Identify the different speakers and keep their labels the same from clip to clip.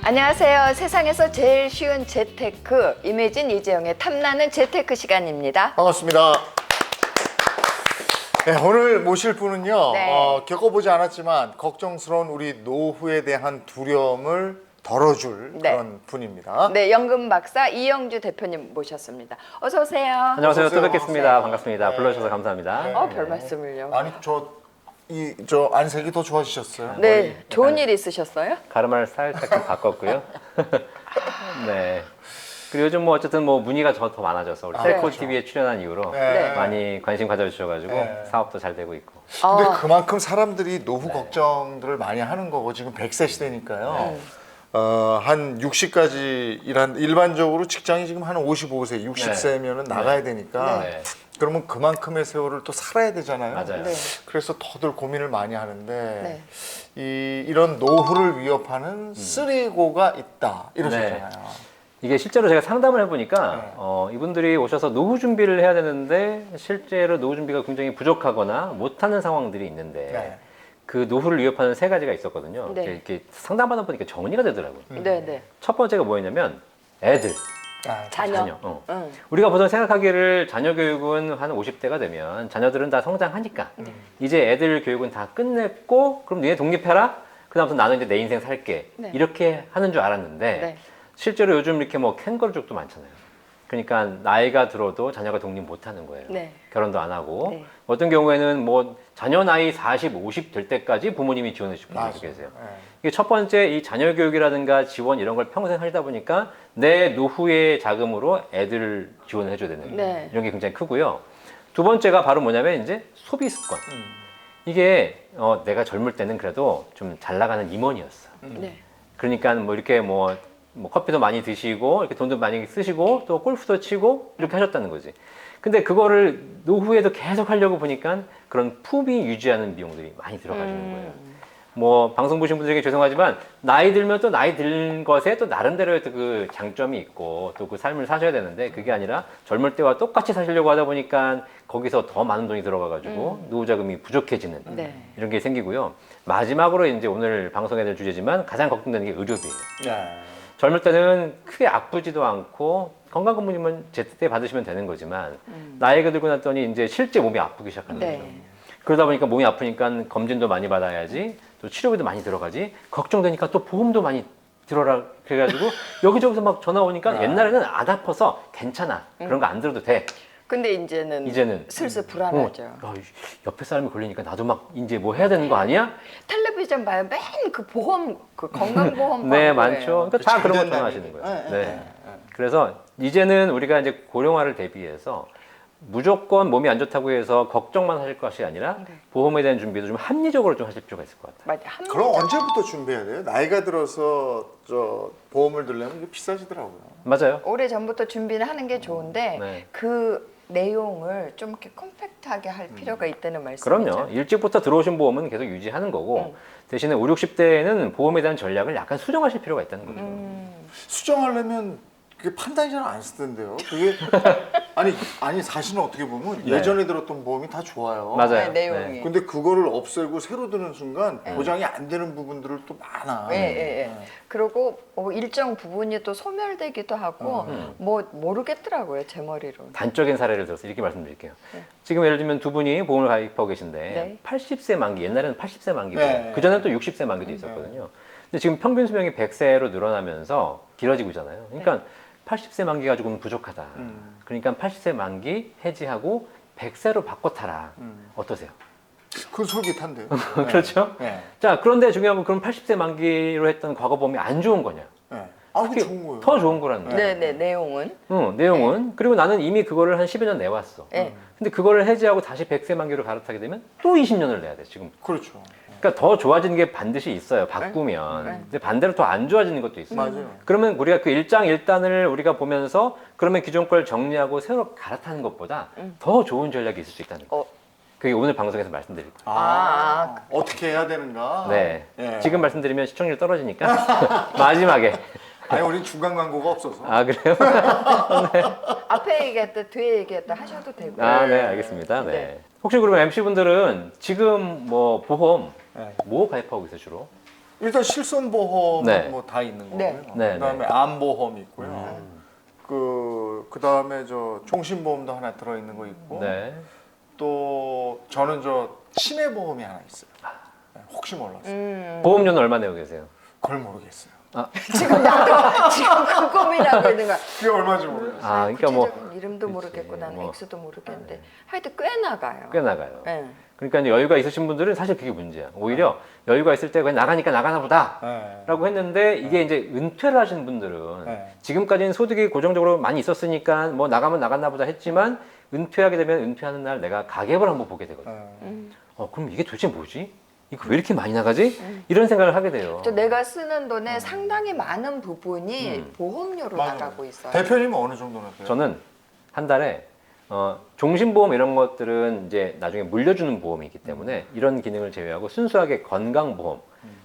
Speaker 1: 안녕하세요. 세상에서 제일 쉬운 재테크, 이매진 이재영의 탐나는 재테크 시간입니다.
Speaker 2: 반갑습니다. 네, 오늘 모실 분은요.
Speaker 1: 네.
Speaker 2: 겪어보지 않았지만 걱정스러운 우리 노후에 대한 두려움을 덜어줄
Speaker 1: 네.
Speaker 2: 그런 분입니다.
Speaker 1: 네, 연금 박사 이영주 대표님 모셨습니다. 어서 오세요.
Speaker 3: 안녕하세요.
Speaker 2: 어서
Speaker 3: 또
Speaker 2: 오세요.
Speaker 3: 뵙겠습니다. 반갑습니다.
Speaker 2: 네.
Speaker 3: 불러주셔서 감사합니다.
Speaker 2: 네.
Speaker 1: 별 말씀을요.
Speaker 2: 아니 저 안색이 더 좋아지셨어요.
Speaker 1: 네, 좋은 일 있으셨어요?
Speaker 3: 가르마를 살짝 좀 바꿨고요. 네. 그리고 요즘 뭐 어쨌든 뭐 문의가 더 많아져서 우리 셀코
Speaker 2: 그렇죠.
Speaker 3: TV에 출연한 이후로
Speaker 2: 네.
Speaker 3: 많이 관심 가져주셔가지고
Speaker 2: 네.
Speaker 3: 사업도 잘 되고 있고.
Speaker 2: 근데
Speaker 1: 아.
Speaker 2: 그만큼 사람들이 노후 걱정들을 많이 하는 거고 지금 100세 시대니까요. 한 60까지 일반적으로 직장이 지금 한 55세, 60세면은 나가야 되니까
Speaker 3: 네.
Speaker 2: 그러면 그만큼의 세월을 또 살아야 되잖아요.
Speaker 3: 맞아요.
Speaker 1: 네.
Speaker 2: 그래서 더들 고민을 많이 하는데
Speaker 1: 네.
Speaker 2: 이런 노후를 위협하는 쓰리고가 있다 이러셨잖아요.
Speaker 3: 이게 실제로 제가 상담을 해보니까
Speaker 2: 네.
Speaker 3: 이분들이 오셔서 노후 준비를 해야 되는데 실제로 노후 준비가 굉장히 부족하거나 못하는 상황들이 있는데
Speaker 2: 네.
Speaker 3: 그 노후를 위협하는 세 가지가 있었거든요.
Speaker 1: 네.
Speaker 3: 이렇게 상담하다 보니까 정리가 되더라고요.
Speaker 1: 네, 네.
Speaker 3: 첫 번째가 뭐였냐면 애들.
Speaker 1: 자녀.
Speaker 3: 자녀. 우리가 보통 생각하기를 자녀 교육은 한 50대가 되면 자녀들은 다 성장하니까 이제 애들 교육은 다 끝냈고 그럼 니네 독립해라. 그다음부터 나는 이제 내 인생 살게.
Speaker 1: 네.
Speaker 3: 이렇게 하는 줄 알았는데
Speaker 1: 네.
Speaker 3: 실제로 요즘 이렇게 뭐 캥거루족도 많잖아요. 그러니까 나이가 들어도 자녀가 독립 못 하는 거예요.
Speaker 1: 네.
Speaker 3: 결혼도 안 하고
Speaker 1: 네.
Speaker 3: 어떤 경우에는 뭐 자녀 나이 40, 50 될 때까지 부모님이 지원해 주실 분들도 계세요. 이게 첫 번째 이 자녀 교육이라든가 지원 이런 걸 평생 하다 보니까 내 노후의 자금으로 애들을 지원을 해줘야 되는
Speaker 1: 네.
Speaker 3: 이런 게 굉장히 크고요. 두 번째가 바로 뭐냐면 이제 소비 습관. 이게 내가 젊을 때는 그래도 좀 잘 나가는 임원이었어.
Speaker 1: 네.
Speaker 3: 그러니까 뭐 이렇게 뭐 커피도 많이 드시고 이렇게 돈도 많이 쓰시고 또 골프도 치고 이렇게 하셨다는 거지. 근데 그거를 노후에도 계속 하려고 보니까 그런 품위 유지하는 비용들이 많이 들어가지는 거예요. 뭐 방송 보신 분들에게 죄송하지만 나이 들면 또 나이 든 것에 또 나름대로의 또 그 장점이 있고 또 그 삶을 사셔야 되는데 그게 아니라 젊을 때와 똑같이 사시려고 하다 보니까 거기서 더 많은 돈이 들어가가지고 노후 자금이 부족해지는
Speaker 1: 네.
Speaker 3: 이런 게 생기고요. 마지막으로 이제 오늘 방송에 될 주제지만 가장 걱정되는 게 의료비예요.
Speaker 2: 네.
Speaker 3: 젊을 때는 크게 아프지도 않고 건강검진만 제때 받으시면 되는 거지만 나이가 들고 났더니 이제 실제 몸이 아프기 시작하는
Speaker 1: 네.
Speaker 3: 거죠. 그러다 보니까 몸이 아프니까 검진도 많이 받아야지 또 치료비도 많이 들어가지 걱정되니까 또 보험도 많이 들어라 그래가지고 여기저기서 막 전화 오니까 옛날에는 안 아파서 괜찮아 그런 거 안 들어도 돼.
Speaker 1: 근데 이제는 슬슬 불안하죠.
Speaker 3: 옆에 사람이 걸리니까 나도 막 이제 뭐 해야 되는 거 아니야?
Speaker 1: 텔레비전 봐요. 맨 그 보험, 그 건강보험
Speaker 3: 네,
Speaker 1: 광고예요.
Speaker 3: 많죠. 그러니까 다
Speaker 2: 잘
Speaker 3: 그런 거
Speaker 2: 된다는
Speaker 3: 전화하시는 거예요.
Speaker 2: 네,
Speaker 3: 네.
Speaker 2: 네.
Speaker 3: 그래서 이제는 우리가 이제 고령화를 대비해서 무조건 몸이 안 좋다고 해서 걱정만 하실 것이 아니라 보험에 대한 준비도 좀 합리적으로 좀 하실 필요가 있을 것 같아요.
Speaker 1: 맞아.
Speaker 2: 그럼 언제부터 준비해야 돼요? 나이가 들어서 저 보험을 들려면 이게 비싸지더라고요.
Speaker 3: 맞아요.
Speaker 1: 오래 전부터 준비를 하는 게 좋은데
Speaker 3: 네.
Speaker 1: 그 내용을 좀 이렇게 컴팩트하게 할 필요가 있다는 말씀이죠.
Speaker 3: 그럼요. 일찍부터 들어오신 보험은 계속 유지하는 거고 대신에 5, 60대에는 보험에 대한 전략을 약간 수정하실 필요가 있다는 거죠.
Speaker 2: 수정하려면 그게 판단이 잘 안 쓰던데요. 그게 아니 사실은 어떻게 보면
Speaker 3: 네.
Speaker 2: 예전에 들었던 보험이 다 좋아요.
Speaker 3: 맞아요.
Speaker 1: 네, 내용이.
Speaker 2: 근데 그거를 없애고 새로 드는 순간 보장이 안 되는 부분들을 또 많아.
Speaker 1: 예, 예, 예. 그리고 일정 부분이 또 소멸되기도 하고 뭐 모르겠더라고요, 제 머리로.
Speaker 3: 단적인 사례를 들어서 이렇게 말씀드릴게요. 지금 예를 들면 두 분이 보험을 가입하고 계신데
Speaker 1: 네.
Speaker 3: 80세 만기, 옛날에는 80세 만기
Speaker 2: 네.
Speaker 3: 보험, 그전에는 또 60세 만기도 있었거든요. 근데 지금 평균 수명이 100세로 늘어나면서 길어지고 있잖아요. 그러니까 80세 만기 가지고는 부족하다. 그러니까 80세 만기 해지하고 100세로 바꿔 타라. 어떠세요?
Speaker 2: 그건 솔깃한데요.
Speaker 3: 그렇죠?
Speaker 2: 네.
Speaker 3: 자, 그런데 중요한 건 그럼 80세 만기로 했던 과거보험이 안 좋은 거냐?
Speaker 2: 네. 아, 그게
Speaker 3: 그게
Speaker 2: 좋은 거예요.
Speaker 3: 더 좋은 거라는 거예요.
Speaker 1: 네, 네, 내용은.
Speaker 3: 내용은. 그리고 나는 이미 그거를 한 10여 년 내왔어.
Speaker 1: 네.
Speaker 3: 근데 그거를 해지하고 다시 100세 만기로 갈아타게 되면 또 20년을 내야 돼, 지금.
Speaker 2: 그렇죠.
Speaker 3: 그러니까 더 좋아지는 게 반드시 있어요, 바꾸면. 근데 반대로 더 안 좋아지는 것도 있어요.
Speaker 2: 맞아요.
Speaker 3: 그러면 우리가 그 일장일단을 우리가 보면서 그러면 기존 걸 정리하고 새로 갈아타는 것보다 더 좋은 전략이 있을 수 있다는 거예요. 그게 오늘 방송에서 말씀드릴 거예요.
Speaker 2: 어떻게 해야 되는가?
Speaker 3: 네.
Speaker 2: 예.
Speaker 3: 지금 말씀드리면 시청률 떨어지니까 마지막에.
Speaker 2: 아니, 우린 중간 광고가 없어서.
Speaker 3: 아, 그래요?
Speaker 1: 앞에 얘기했다, 뒤에 얘기했다 하셔도 되고.
Speaker 3: 아, 네, 알겠습니다. 네.
Speaker 1: 네.
Speaker 3: 혹시 그러면 MC분들은 지금 뭐 보험
Speaker 2: 네.
Speaker 3: 뭐 가입하고 계세요, 주로?
Speaker 2: 일단 실손보험은
Speaker 3: 네.
Speaker 2: 뭐 다 있는 거고요.
Speaker 1: 네.
Speaker 3: 네,
Speaker 2: 그다음에 암보험이 있고요. 그다음에 저 종신보험도 하나 들어 있는 거 있고.
Speaker 3: 네.
Speaker 2: 또 저는 저 치매보험이 하나 있어요. 네, 혹시 몰라서.
Speaker 3: 보험료는 얼마 내고 계세요?
Speaker 2: 그걸 모르겠어요.
Speaker 1: 지금 나도 지금 그 고민하고 있는 거야.
Speaker 2: 그게 얼마인지 모르겠어요.
Speaker 3: 아, 그러니까 뭐
Speaker 1: 구체적인 이름도
Speaker 3: 그치,
Speaker 1: 모르겠고 나는
Speaker 3: 뭐.
Speaker 1: 액수도 모르겠는데 하여튼 꽤 나가요.
Speaker 3: 꽤 나가요.
Speaker 1: 네.
Speaker 3: 그러니까 이제 여유가 있으신 분들은 사실 그게 문제야. 오히려 여유가 있을 때 그냥 나가니까 나가나 보다.
Speaker 2: 네.
Speaker 3: 라고 했는데 이게 이제 은퇴를 하시는 분들은
Speaker 2: 네.
Speaker 3: 지금까지는 소득이 고정적으로 많이 있었으니까 뭐 나가면 나갔나 보다 했지만 은퇴하게 되면 은퇴하는 날 내가 가계부를 한번 보게 되거든.
Speaker 2: 네.
Speaker 3: 그럼 이게 도대체 뭐지? 이거 왜 이렇게 많이 나가지? 이런 생각을 하게 돼요.
Speaker 1: 또 내가 쓰는 돈의 상당히 많은 부분이 보험료로
Speaker 2: 맞아요.
Speaker 1: 나가고 있어요.
Speaker 2: 대표님은 어느 정도 나가요?
Speaker 3: 저는 한 달에 종신보험 이런 것들은 이제 나중에 물려주는 보험이 있기 때문에 이런 기능을 제외하고 순수하게 건강보험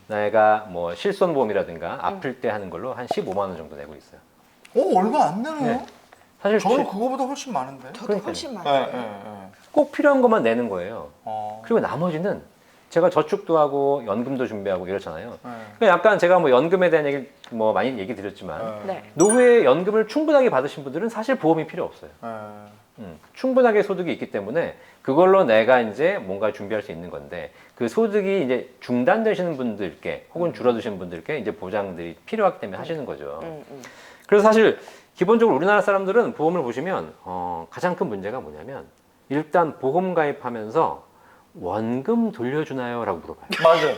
Speaker 3: 내가 뭐 실손보험이라든가 아플 때 하는 걸로 한 15만 원 정도 내고 있어요.
Speaker 2: 얼마 안 내네요.
Speaker 3: 네. 사실
Speaker 2: 저는 그거보다 훨씬 많은데.
Speaker 1: 저도
Speaker 3: 그러니까요.
Speaker 1: 훨씬
Speaker 2: 네,
Speaker 1: 많아요.
Speaker 2: 네, 네.
Speaker 3: 꼭 필요한 것만 내는 거예요.
Speaker 2: 어.
Speaker 3: 그리고 나머지는 제가 저축도 하고 연금도 준비하고 이렇잖아요.
Speaker 2: 네.
Speaker 3: 그러니까 약간 제가 뭐 연금에 대한 얘기 뭐 많이 얘기 드렸지만
Speaker 1: 네.
Speaker 3: 노후에 연금을 충분하게 받으신 분들은 사실 보험이 필요 없어요.
Speaker 2: 네.
Speaker 3: 충분하게 소득이 있기 때문에 그걸로 내가 이제 뭔가 준비할 수 있는 건데 그 소득이 이제 중단되시는 분들께 혹은 줄어드시는 분들께 이제 보장들이 필요하기 때문에 하시는 거죠. 그래서 사실 기본적으로 우리나라 사람들은 보험을 보시면 가장 큰 문제가 뭐냐면 일단 보험 가입하면서 원금 돌려주나요? 라고 물어봐요.
Speaker 2: 맞아요.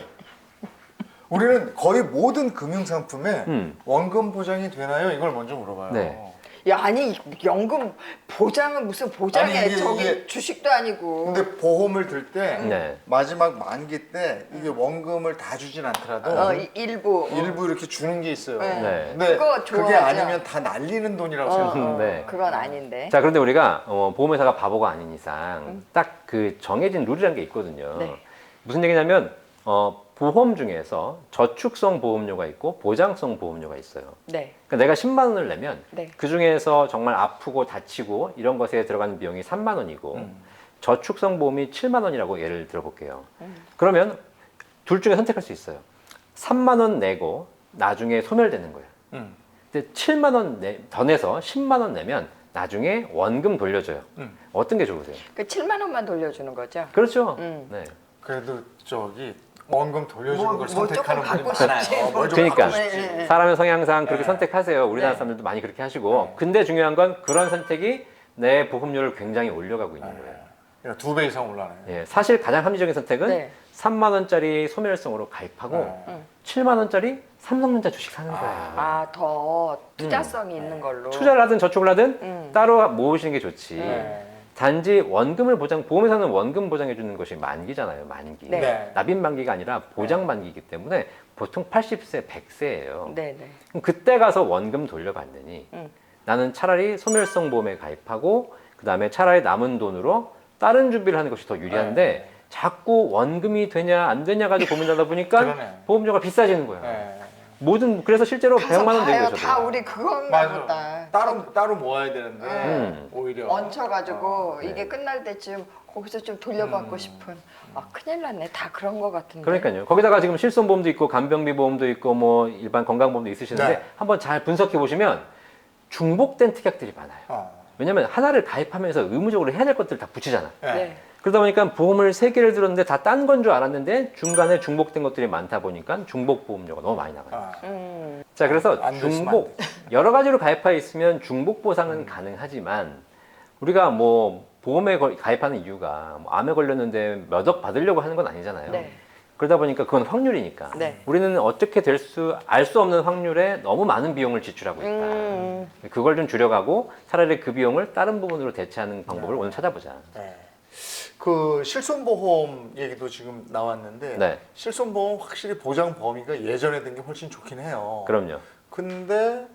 Speaker 2: 우리는 거의 모든 금융상품에
Speaker 3: 음.
Speaker 2: 원금 보장이 되나요? 이걸 먼저 물어봐요.
Speaker 3: 네.
Speaker 1: 야, 아니 연금 보장은 무슨 보장이야?
Speaker 2: 아니, 이게-
Speaker 1: 저기
Speaker 2: 이게-
Speaker 1: 주식도 아니고.
Speaker 2: 근데 보험을 들 때
Speaker 3: 네.
Speaker 2: 마지막 만기 때 이게 원금을 다 주진 않더라도
Speaker 1: 일부.
Speaker 2: 일부 이렇게 주는 게 있어요.
Speaker 1: 네.
Speaker 3: 네.
Speaker 2: 근데
Speaker 1: 그거
Speaker 2: 그게
Speaker 1: 좋아하죠.
Speaker 2: 아니면 다 날리는 돈이라고 생각해요.
Speaker 3: 네.
Speaker 1: 그건 아닌데.
Speaker 3: 자, 그런데 우리가 보험회사가 바보가 아닌 이상 딱 그 정해진 룰이라는 게 있거든요.
Speaker 1: 네.
Speaker 3: 무슨 얘기냐면 보험 중에서 저축성 보험료가 있고 보장성 보험료가 있어요.
Speaker 1: 네.
Speaker 3: 그러니까 내가 10만 원을 내면
Speaker 1: 네.
Speaker 3: 그 중에서 정말 아프고 다치고 이런 것에 들어가는 비용이 3만 원이고 저축성 보험이 7만 원이라고 예를 들어볼게요. 그러면 둘 중에 선택할 수 있어요. 3만 원 내고 나중에 소멸되는 거예요.
Speaker 2: 음.
Speaker 3: 근데 7만 원 더 내서 10만 원 내면 나중에 원금 돌려줘요. 어떤 게 좋으세요?
Speaker 1: 그 7만 원만 돌려주는 거죠.
Speaker 3: 그렇죠.
Speaker 1: 음.
Speaker 3: 네.
Speaker 2: 그래도 저기 원금 돌려주는
Speaker 1: 뭐-
Speaker 2: 걸
Speaker 1: 뭐
Speaker 2: 선택하는
Speaker 1: 조금
Speaker 2: 분이
Speaker 1: 받고
Speaker 2: 많아요.
Speaker 1: 싶지.
Speaker 2: 뭘 좀
Speaker 3: 그러니까
Speaker 2: 받고 싶지.
Speaker 1: 네.
Speaker 3: 사람의 성향상 그렇게
Speaker 2: 네.
Speaker 3: 선택하세요. 우리나라
Speaker 1: 네.
Speaker 3: 사람들도 많이 그렇게 하시고. 근데 중요한 건 그런 선택이 내 보험료를 굉장히 올려가고 있는 거예요.
Speaker 2: 그러니까 2배 이상 올라네요.
Speaker 3: 예, 사실 가장 합리적인 선택은
Speaker 1: 네.
Speaker 3: 3만 원짜리 소멸성으로 가입하고 7만 원짜리 삼성전자 주식 사는 거예요.
Speaker 1: 아, 더 투자성이 있는 걸로.
Speaker 3: 투자를 하든 저축을 하든 따로 모으시는 게 좋지.
Speaker 2: 네.
Speaker 3: 단지 원금을 보험회사는 원금 보장해 주는 것이 만기잖아요. 만기.
Speaker 1: 네.
Speaker 2: 네.
Speaker 3: 납입 만기가 아니라 보장 만기이기 때문에 보통 80세, 100세예요.
Speaker 1: 네, 네.
Speaker 3: 그럼 그때 가서 원금 돌려받느니 나는 차라리 소멸성 보험에 가입하고 그다음에 차라리 남은 돈으로 다른 준비를 하는 것이 더 유리한데
Speaker 2: 네.
Speaker 3: 자꾸 원금이 되냐 안 되냐 가지고 고민하다 보니까
Speaker 2: 그러네.
Speaker 3: 보험료가 비싸지는 거야.
Speaker 2: 네.
Speaker 3: 그래서 실제로
Speaker 1: 가서
Speaker 3: 100만 원
Speaker 1: 봐요.
Speaker 3: 내고
Speaker 1: 다
Speaker 3: 있어도.
Speaker 1: 우리 그건가 보다.
Speaker 2: 따로 모아야 되는데 오히려
Speaker 1: 얹혀가지고
Speaker 3: 네.
Speaker 1: 이게 끝날 때쯤 거기서 좀 돌려받고 싶은. 아, 큰일 났네. 다 그런 거 같은데.
Speaker 3: 그러니까요. 거기다가 지금 실손보험도 있고 간병비 보험도 있고 뭐 일반 건강보험도 있으시는데
Speaker 2: 네.
Speaker 3: 한번 잘 분석해 보시면 중복된 특약들이 많아요. 왜냐면 하나를 가입하면서 의무적으로 해야 될 것들을 다 붙이잖아.
Speaker 1: 네.
Speaker 3: 그러다 보니까 보험을 3개를 들었는데 다 딴 건 줄 알았는데 중간에 중복된 것들이 많다 보니까 중복보험료가 너무 많이 나가요. 자, 그래서
Speaker 2: 안 됐으면
Speaker 3: 중복, 여러 가지로 가입하여 있으면 중복 보상은 가능하지만 우리가 뭐 보험에 가입하는 이유가 뭐 암에 걸렸는데 몇 억 받으려고 하는 건 아니잖아요.
Speaker 1: 네.
Speaker 3: 그러다 보니까 그건 확률이니까
Speaker 1: 네.
Speaker 3: 우리는 어떻게 알 수 없는 확률에 너무 많은 비용을 지출하고 있다. 그걸 좀 줄여가고 차라리 그 비용을 다른 부분으로 대체하는 방법을 오늘 찾아보자.
Speaker 2: 네. 그 실손보험 얘기도 지금 나왔는데
Speaker 3: 네.
Speaker 2: 실손보험 확실히 보장 범위가 예전에 된 게 훨씬 좋긴 해요.
Speaker 3: 그럼요.
Speaker 2: 근데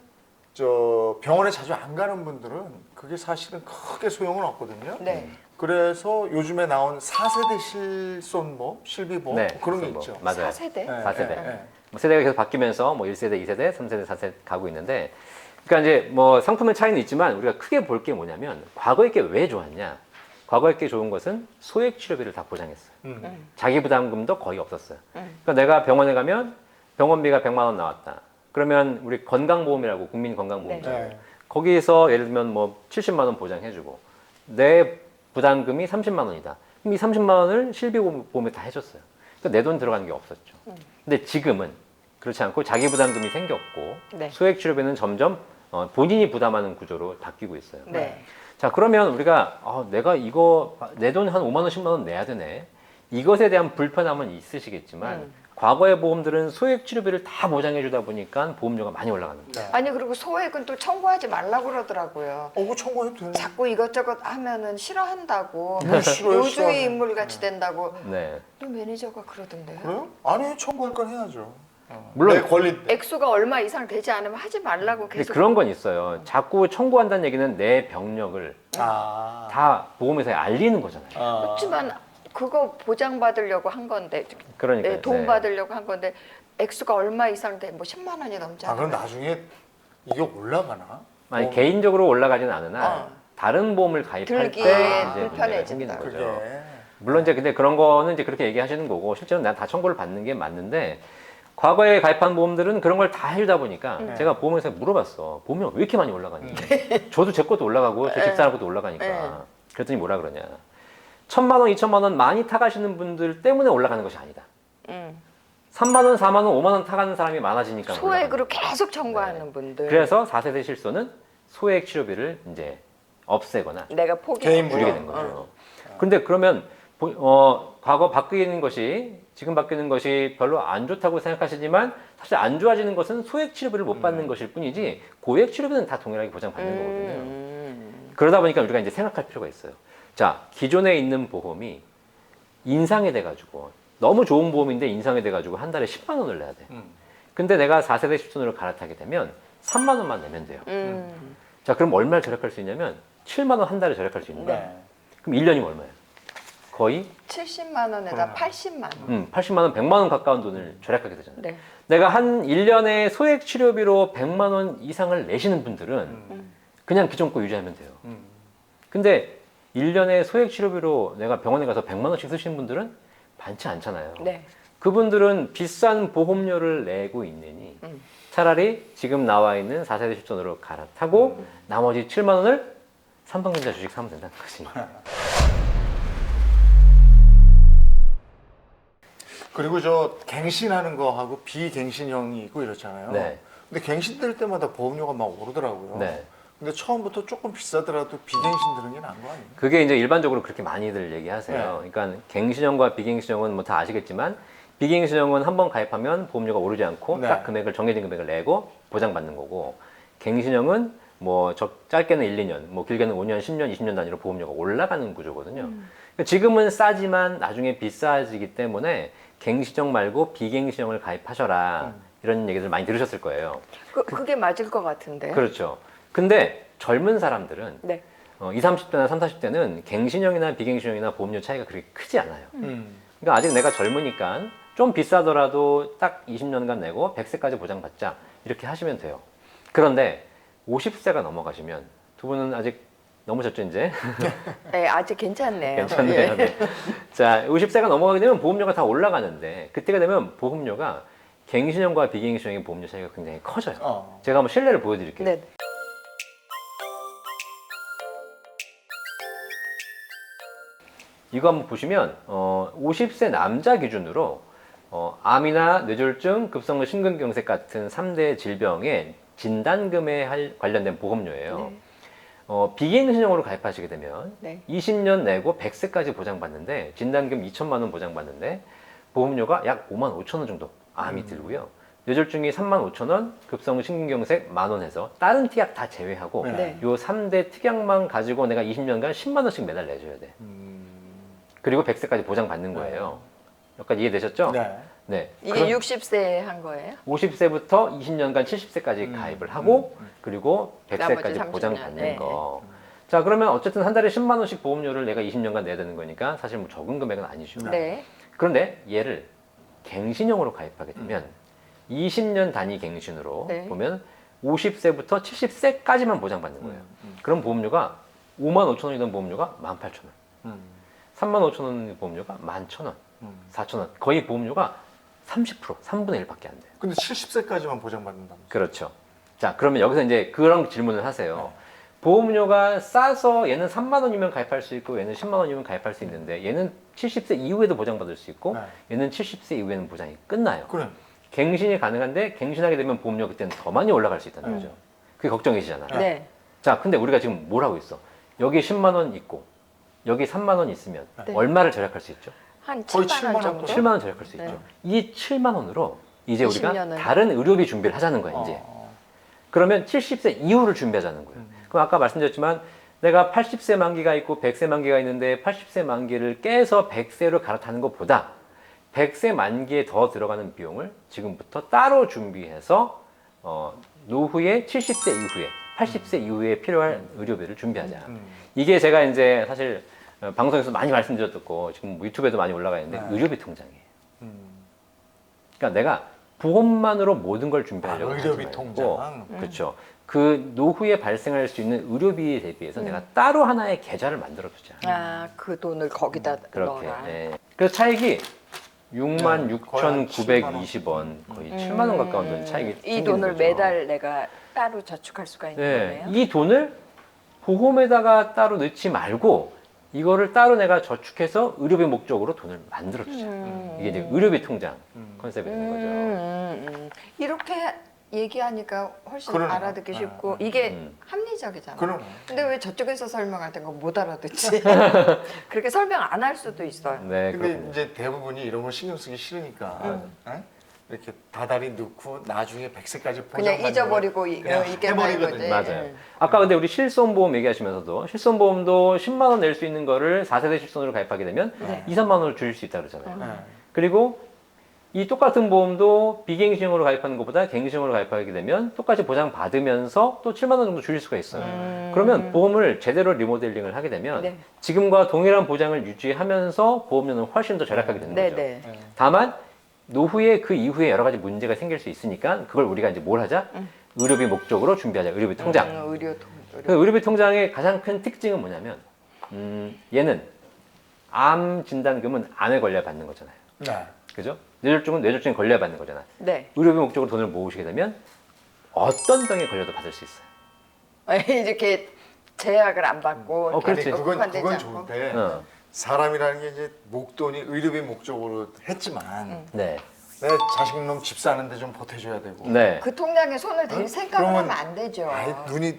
Speaker 2: 저 병원에 자주 안 가는 분들은 그게 사실은 크게 소용은 없거든요.
Speaker 1: 네.
Speaker 2: 그래서 요즘에 나온 4세대 실손보험, 실비보험
Speaker 3: 네,
Speaker 2: 그런 게
Speaker 3: 실손보험.
Speaker 2: 있죠.
Speaker 3: 맞아요.
Speaker 1: 4세대?
Speaker 2: 네,
Speaker 3: 4세대.
Speaker 2: 네.
Speaker 3: 뭐 세대가 계속 바뀌면서 뭐 1세대, 2세대, 3세대, 4세대 가고 있는데 그러니까 이제 뭐 상품의 차이는 있지만 우리가 크게 볼 게 뭐냐면 과거에 게 왜 좋았냐? 과거에 게 좋은 것은 소액 치료비를 다 보장했어요. 자기 부담금도 거의 없었어요. 그러니까 내가 병원에 가면 병원비가 100만 원 나왔다. 그러면 우리 건강보험이라고 국민건강보험
Speaker 2: 네.
Speaker 3: 거기에서 예를 들면 뭐 70만 원 보장해주고 내 부담금이 30만 원이다. 그럼 이 30만 원을 실비보험에 다 해줬어요. 그러니까 내 돈 들어가는 게 없었죠. 근데 지금은 그렇지 않고 자기 부담금이 생겼고
Speaker 1: 네.
Speaker 3: 소액치료비는 점점 본인이 부담하는 구조로 바뀌고 있어요.
Speaker 1: 네.
Speaker 3: 자, 그러면 우리가 내가 이거 내 돈 한 5만 원, 10만 원 내야 되네. 이것에 대한 불편함은 있으시겠지만 과거의 보험들은 소액 치료비를 다 보장해 주다 보니까 보험료가 많이 올라가는 거예요.
Speaker 1: 아니 그리고 소액은 또 청구하지 말라고 그러더라고요.
Speaker 2: 그 청구해도 되네.
Speaker 1: 자꾸 이것저것 하면은 싫어한다고.
Speaker 2: 싫어요,
Speaker 1: 요주의
Speaker 2: 싫어하네.
Speaker 1: 인물 같이 된다고.
Speaker 3: 네.
Speaker 1: 우리 매니저가 그러던데요.
Speaker 2: 그래요? 아니 청구할 건 해야죠.
Speaker 3: 물론
Speaker 2: 내 권리.
Speaker 1: 액수가 얼마 이상 되지 않으면 하지 말라고
Speaker 3: 근데
Speaker 1: 계속.
Speaker 3: 그런 건 있어요. 자꾸 청구한다는 얘기는 내 병력을 다 보험회사에 알리는 거잖아요.
Speaker 1: 그렇지만 그거 보장받으려고 한 건데,
Speaker 3: 그러니까
Speaker 1: 네, 돈 받으려고 한 건데 액수가 얼마 이상 돼? 뭐 10만 원이 넘잖아요.
Speaker 2: 그럼 나중에 이게 올라가나?
Speaker 3: 아니 개인적으로 올라가지는 않으나 다른 보험을 가입할
Speaker 1: 들기에
Speaker 3: 때 이제 문제가
Speaker 1: 불편해진다.
Speaker 3: 생기는
Speaker 2: 그게.
Speaker 3: 거죠. 물론 이제 근데 그런 거는 이제 그렇게 얘기하시는 거고 실제로 난 다 청구를 받는 게 맞는데 과거에 가입한 보험들은 그런 걸 다 해주다 보니까 제가 보험회사에 물어봤어. 보험료가 왜 이렇게 많이 올라가니? 저도 제 것도 올라가고 제 집사람 것도 올라가니까. 그랬더니 뭐라 그러냐. 1,000만 원, 2,000만 원 많이 타가시는 분들 때문에 올라가는 것이 아니다. 3만 원, 4만 원, 5만 원 타가는 사람이 많아지니까
Speaker 1: 소액으로
Speaker 3: 올라가는
Speaker 1: 계속 청구하는
Speaker 3: 네.
Speaker 1: 분들.
Speaker 3: 그래서 4세대 실손은 소액 치료비를 이제 없애거나
Speaker 1: 내가 포기.
Speaker 2: 개인
Speaker 3: 줄이게 된 거죠. 근데 그러면 과거 바뀌는 것이 지금 바뀌는 것이 별로 안 좋다고 생각하시지만 사실 안 좋아지는 것은 소액 치료비를 못 받는 것일 뿐이지 고액 치료비는 다 동일하게 보장받는 거거든요. 그러다 보니까 우리가 이제 생각할 필요가 있어요. 자, 기존에 있는 보험이 인상이 돼가지고 너무 좋은 보험인데 인상이 돼가지고 한 달에 10만 원을 내야 돼. 근데 내가 4세대 실손으로 갈아타게 되면 3만 원만 내면 돼요. 자, 그럼 얼마를 절약할 수 있냐면 7만 원 한 달에 절약할 수 있는 거예요.
Speaker 2: 네.
Speaker 3: 그럼 1년이면 얼마예요? 거의
Speaker 1: 70만 원에다 80만 원.
Speaker 3: 80만 원, 100만 원 가까운 돈을 절약하게 되잖아요.
Speaker 1: 네.
Speaker 3: 내가 한 1년에 소액 치료비로 100만 원 이상을 내시는 분들은 그냥 기존 거 유지하면 돼요. 근데 1년에 소액 치료비로 내가 병원에 가서 100만 원씩 쓰시는 분들은 많지 않잖아요.
Speaker 1: 네.
Speaker 3: 그분들은 비싼 보험료를 내고 있느니 차라리 지금 나와 있는 4세대 실손으로 갈아타고 나머지 7만 원을 삼성전자 주식 사면 된다는 거지.
Speaker 2: 그리고 저 갱신하는 거하고 비갱신형이 있고 이렇잖아요.
Speaker 3: 네.
Speaker 2: 근데 갱신될 때마다 보험료가 막 오르더라고요.
Speaker 3: 네.
Speaker 2: 근데 처음부터 조금 비싸더라도 비갱신 드는 게 나은 거 아니에요?
Speaker 3: 그게 이제 일반적으로 그렇게 많이들 얘기하세요. 그러니까 갱신형과 비갱신형은 뭐 다 아시겠지만 비갱신형은 한번 가입하면 보험료가 오르지 않고
Speaker 2: 네.
Speaker 3: 딱 금액을 정해진 금액을 내고 보장받는 거고 갱신형은 뭐 짧게는 1, 2년, 뭐 길게는 5년, 10년, 20년 단위로 보험료가 올라가는 구조거든요. 그러니까 지금은 싸지만 나중에 비싸지기 때문에 갱신형 말고 비갱신형을 가입하셔라 이런 얘기들 많이 들으셨을 거예요.
Speaker 1: 그게 맞을 것 같은데.
Speaker 3: 그렇죠. 근데 젊은 사람들은
Speaker 1: 네.
Speaker 3: 20, 30대나 30, 40대는 갱신형이나 비갱신형이나 보험료 차이가 그렇게 크지 않아요.
Speaker 2: 음.
Speaker 3: 그러니까 아직 내가 젊으니까 좀 비싸더라도 딱 20년간 내고 100세까지 보장받자 이렇게 하시면 돼요. 그런데 50세가 넘어가시면 두 분은 아직 넘으셨죠 이제?
Speaker 1: 네, 아직 괜찮네요.
Speaker 3: 괜찮네요.
Speaker 1: 예.
Speaker 3: 네. 자, 50세가 넘어가게 되면 보험료가 다 올라가는데 그때가 되면 보험료가 갱신형과 비갱신형의 보험료 차이가 굉장히 커져요. 제가 한번 실례를 보여드릴게요.
Speaker 1: 네.
Speaker 3: 이거 한번 보시면 50세 남자 기준으로 암이나 뇌졸중, 급성근 심근경색 같은 3대 질병의 진단금에 관련된 보험료예요. 비갱신형으로 가입하시게 되면
Speaker 1: 네.
Speaker 3: 20년 내고 100세까지 보장받는데 진단금 2천만 원 보장받는데 보험료가 약 5만 5천 원 정도 암이 들고요. 뇌졸중이 3만 5천 원, 급성근 심근경색 1만 원 해서 다른 특약 다 제외하고
Speaker 2: 네.
Speaker 3: 요 3대 특약만 가지고 내가 20년간 10만 원씩 매달 내줘야 돼. 그리고 100세까지 보장받는 거예요. 여기까지 이해되셨죠?
Speaker 2: 네.
Speaker 3: 네.
Speaker 1: 이게 60세에 한 거예요?
Speaker 3: 50세부터 20년간 70세까지 가입을 하고 그리고
Speaker 1: 나머지
Speaker 3: 100세까지
Speaker 1: 30년.
Speaker 3: 보장받는
Speaker 1: 네.
Speaker 3: 거. 자, 그러면 어쨌든 한 달에 10만 원씩 보험료를 내가 20년간 내야 되는 거니까 사실 뭐 적은 금액은 아니죠.
Speaker 1: 네.
Speaker 3: 그런데 얘를 갱신형으로 가입하게 되면 20년 단위 갱신으로
Speaker 1: 네.
Speaker 3: 보면 50세부터 70세까지만 보장받는 거예요. 그럼 보험료가 5만 5천 원이던 보험료가 18,000원. 3만 5천 원 보험료가 11,000원. 4,000원. 거의 보험료가 30%, 3분의 1밖에 안 돼요.
Speaker 2: 근데 70세까지만 보장받는다면.
Speaker 3: 그렇죠. 자, 그러면 여기서 이제 그런 질문을 하세요. 보험료가 싸서 얘는 3만 원이면 가입할 수 있고 얘는 10만 원이면 가입할 수 있는데 얘는 70세 이후에도 보장받을 수 있고
Speaker 2: 네.
Speaker 3: 얘는 70세 이후에는 보장이 끝나요.
Speaker 2: 그래.
Speaker 3: 갱신이 가능한데 갱신하게 되면 보험료 그때는 더 많이 올라갈 수 있다는 거죠. 그게 걱정이시잖아요.
Speaker 1: 네.
Speaker 3: 자, 근데 우리가 지금 뭘 하고 있어? 여기 10만 원 있고 여기 3만 원 있으면
Speaker 1: 네.
Speaker 3: 얼마를 절약할 수 있죠?
Speaker 1: 한
Speaker 2: 거의
Speaker 1: 7만 원
Speaker 2: 7만 원
Speaker 1: 정도?
Speaker 3: 7만 원 절약할 수
Speaker 1: 네.
Speaker 3: 있죠. 이 7만 원으로 이제 우리가
Speaker 1: 20년을.
Speaker 3: 다른 의료비 준비를 하자는 거야, 이제. 그러면 70세 이후를 준비하자는 거예요. 그럼 아까 말씀드렸지만 내가 80세 만기가 있고 100세 만기가 있는데 80세 만기를 깨서 100세로 갈아타는 것보다 100세 만기에 더 들어가는 비용을 지금부터 따로 준비해서 노후에 70세 이후에 80세 이후에 필요할 의료비를 준비하자. 이게 제가 이제 사실 방송에서 많이 말씀드렸고 지금 뭐 유튜브에도 많이 올라가 있는데 의료비 통장이에요. 그러니까 내가 보험만으로 모든 걸 준비하려고 하지
Speaker 2: 의료비
Speaker 3: 말고,
Speaker 2: 통장.
Speaker 3: 그렇죠. 그 노후에 발생할 수 있는 의료비에 대비해서 내가 따로 하나의 계좌를 만들어 두자.
Speaker 1: 아, 그 돈을 거기다
Speaker 3: 그렇게.
Speaker 1: 넣어라.
Speaker 3: 예. 그래서 차익이
Speaker 2: 거의 한
Speaker 3: 66,920원, 거의 7만 원 가까운 돈 차익이
Speaker 1: 이
Speaker 3: 생기는
Speaker 1: 돈을
Speaker 3: 거죠.
Speaker 1: 매달 내가 따로 저축할 수가 있는
Speaker 3: 네,
Speaker 1: 거네요.
Speaker 3: 이 돈을 보험에다가 따로 넣지 말고 이거를 따로 내가 저축해서 의료비 목적으로 돈을 만들어 주자. 이게 이제 의료비 통장 컨셉이 되는 거죠.
Speaker 1: 이렇게 얘기하니까 훨씬
Speaker 2: 그러네요.
Speaker 1: 알아듣기 쉽고 이게
Speaker 3: 음.
Speaker 1: 합리적이잖아요.
Speaker 2: 그러네.
Speaker 1: 근데 왜 저쪽에서 설명할 땐 못 알아듣지? 그렇게 설명 안 할 수도 있어요.
Speaker 3: 네,
Speaker 2: 근데
Speaker 3: 그렇군요.
Speaker 2: 이제 대부분이 이런 걸 신경 쓰기 싫으니까 에? 이렇게 다달이 넣고 나중에 100세까지
Speaker 1: 그냥 잊어버리고
Speaker 2: 그냥
Speaker 1: 이게
Speaker 2: 해버리거든요.
Speaker 3: 맞아요. 아까 근데 우리 실손보험 얘기하시면서도 실손보험도 10만 원 낼 수 있는 거를 4세대 실손으로 가입하게 되면
Speaker 1: 네.
Speaker 3: 2, 3만 원을 줄일 수 있다 그러잖아요.
Speaker 2: 네.
Speaker 3: 그리고 이 똑같은 보험도 비갱신형으로 가입하는 것보다 갱신형으로 가입하게 되면 똑같이 보장 받으면서 또 7만 원 정도 줄일 수가 있어요. 그러면 보험을 제대로 리모델링을 하게 되면
Speaker 1: 네.
Speaker 3: 지금과 동일한 보장을 유지하면서 보험료는 훨씬 더 절약하게 되는 거죠.
Speaker 1: 네네.
Speaker 3: 다만 노후에 그 이후에 여러 가지 문제가 생길 수 있으니까 그걸 우리가 이제 뭘 하자? 의료비 목적으로 준비하자. 의료비 통장. 그 의료비 통장의 가장 큰 특징은 뭐냐면 얘는 암 진단금은 암에 걸려 받는 거잖아요.
Speaker 2: 네.
Speaker 3: 그죠? 뇌졸중은 뇌졸중에 걸려 받는 거잖아.
Speaker 1: 네.
Speaker 3: 의료비 목적으로 돈을 모으시게 되면 어떤 병에 걸려도 받을 수 있어요.
Speaker 1: 이렇게 제약을 안 받고
Speaker 3: 어, 그렇지.
Speaker 2: 아니,
Speaker 1: 녹화되지
Speaker 2: 그건
Speaker 1: 않고.
Speaker 2: 좋은데
Speaker 3: 어.
Speaker 2: 사람이라는 게 이제 목돈이 의료비 목적으로 했지만
Speaker 3: 네.
Speaker 2: 내 자식놈 집 사는데 좀 보태줘야 되고.
Speaker 3: 네.
Speaker 1: 그 통장에 손을 댈 생각을
Speaker 2: 그러면
Speaker 1: 하면 안 되죠.
Speaker 2: 아이,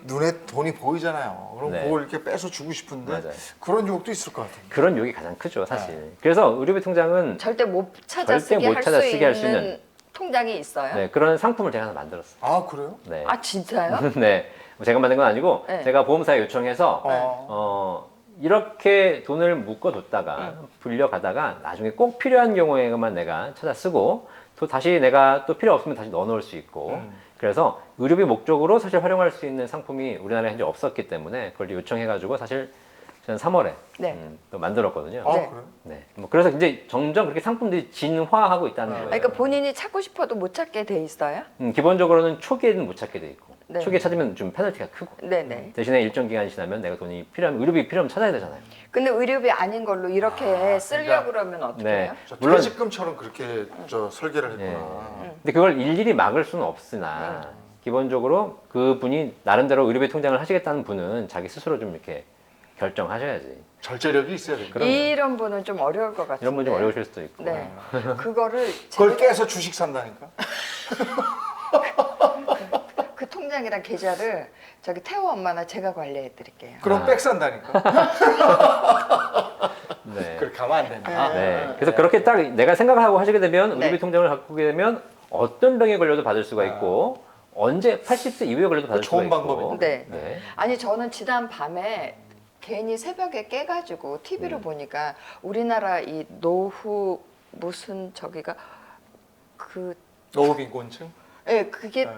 Speaker 2: 눈에 돈이 보이잖아요. 그럼
Speaker 3: 네.
Speaker 2: 그걸 이렇게 빼서 주고 싶은데
Speaker 3: 맞아요.
Speaker 2: 그런 유혹도 있을 것 같아요.
Speaker 3: 그런 욕이 가장 크죠, 사실. 그래서 의료비 통장은
Speaker 1: 절대 못 찾아
Speaker 3: 절대
Speaker 1: 쓰게
Speaker 3: 못
Speaker 1: 할
Speaker 3: 찾아
Speaker 1: 수
Speaker 3: 쓰게 할 수
Speaker 1: 있는
Speaker 3: 있는
Speaker 1: 통장이 있어요?
Speaker 3: 네, 그런 상품을 제가 하나 만들었어요.
Speaker 2: 아 그래요?
Speaker 3: 네.
Speaker 1: 아 진짜요?
Speaker 3: 네. 제가 만든 건 아니고
Speaker 1: 네.
Speaker 3: 제가 보험사에 요청해서
Speaker 2: 어.
Speaker 3: 이렇게 돈을 묶어뒀다가 불려가다가 나중에 꼭 필요한 경우에만 내가 찾아 쓰고 또 다시 내가 또 필요 없으면 다시 넣어놓을 수 있고 그래서 의료비 목적으로 사실 활용할 수 있는 상품이 우리나라에 현재 없었기 때문에 그걸 요청해가지고 사실 저는 3월에
Speaker 1: 네.
Speaker 3: 또 만들었거든요.
Speaker 2: 아
Speaker 1: 네.
Speaker 2: 그래요?
Speaker 3: 네. 뭐 그래서 이제 점점 그렇게 상품들이 진화하고 있다는 거예요.
Speaker 1: 그러니까 본인이 찾고 싶어도 못 찾게 돼 있어요?
Speaker 3: 기본적으로는 초기에는 못 찾게 돼 있고
Speaker 1: 네.
Speaker 3: 초기에 찾으면 좀 페널티가 크고
Speaker 1: 네네.
Speaker 3: 대신에 일정 기간이 지나면 내가 돈이 필요하면 의료비 필요하면 찾아야 되잖아요.
Speaker 1: 근데 의료비 아닌 걸로 이렇게 쓰려고 그러면 어떻게
Speaker 3: 네.
Speaker 1: 해요?
Speaker 2: 저
Speaker 3: 물론-
Speaker 2: 퇴직금처럼 그렇게 저 설계를 했구나.
Speaker 3: 예. 근데 그걸 일일이 막을 수는 없으나 기본적으로 그분이 나름대로 의료비 통장을 하시겠다는 분은 자기 스스로 좀 이렇게 결정하셔야지.
Speaker 2: 절제력이 있어야 돼요.
Speaker 3: 그럼요.
Speaker 1: 이런 분은 좀 어려울 것 같은데.
Speaker 3: 이런 분 좀 어려우실 수도 있고.
Speaker 1: 네. 그거를
Speaker 2: 그걸
Speaker 1: 제가
Speaker 2: 깨서 주식 산다니까?
Speaker 1: 그 통장이랑 계좌를 저기 태호 엄마나 제가 관리해 드릴게요.
Speaker 2: 그럼 백 산다니까?
Speaker 3: 네.
Speaker 2: 그렇게 가면 안 된다.
Speaker 3: 네. 그래서 그렇게 딱 내가 생각을 하고 하시게 되면
Speaker 1: 네.
Speaker 3: 의료비 통장을 갖고 오게 되면 어떤 병에 걸려도 받을 수가 있고 언제 80세 이후에 걸려도 받을 수가
Speaker 2: 좋은
Speaker 3: 있고.
Speaker 2: 방법이네.
Speaker 1: 네.
Speaker 3: 네.
Speaker 1: 아니 저는 지난 밤에 괜히 새벽에 깨가지고 TV를 보니까 우리나라 이 노후 무슨 저기가 그
Speaker 2: 노후빈곤층?
Speaker 1: 예, 그게
Speaker 2: 네.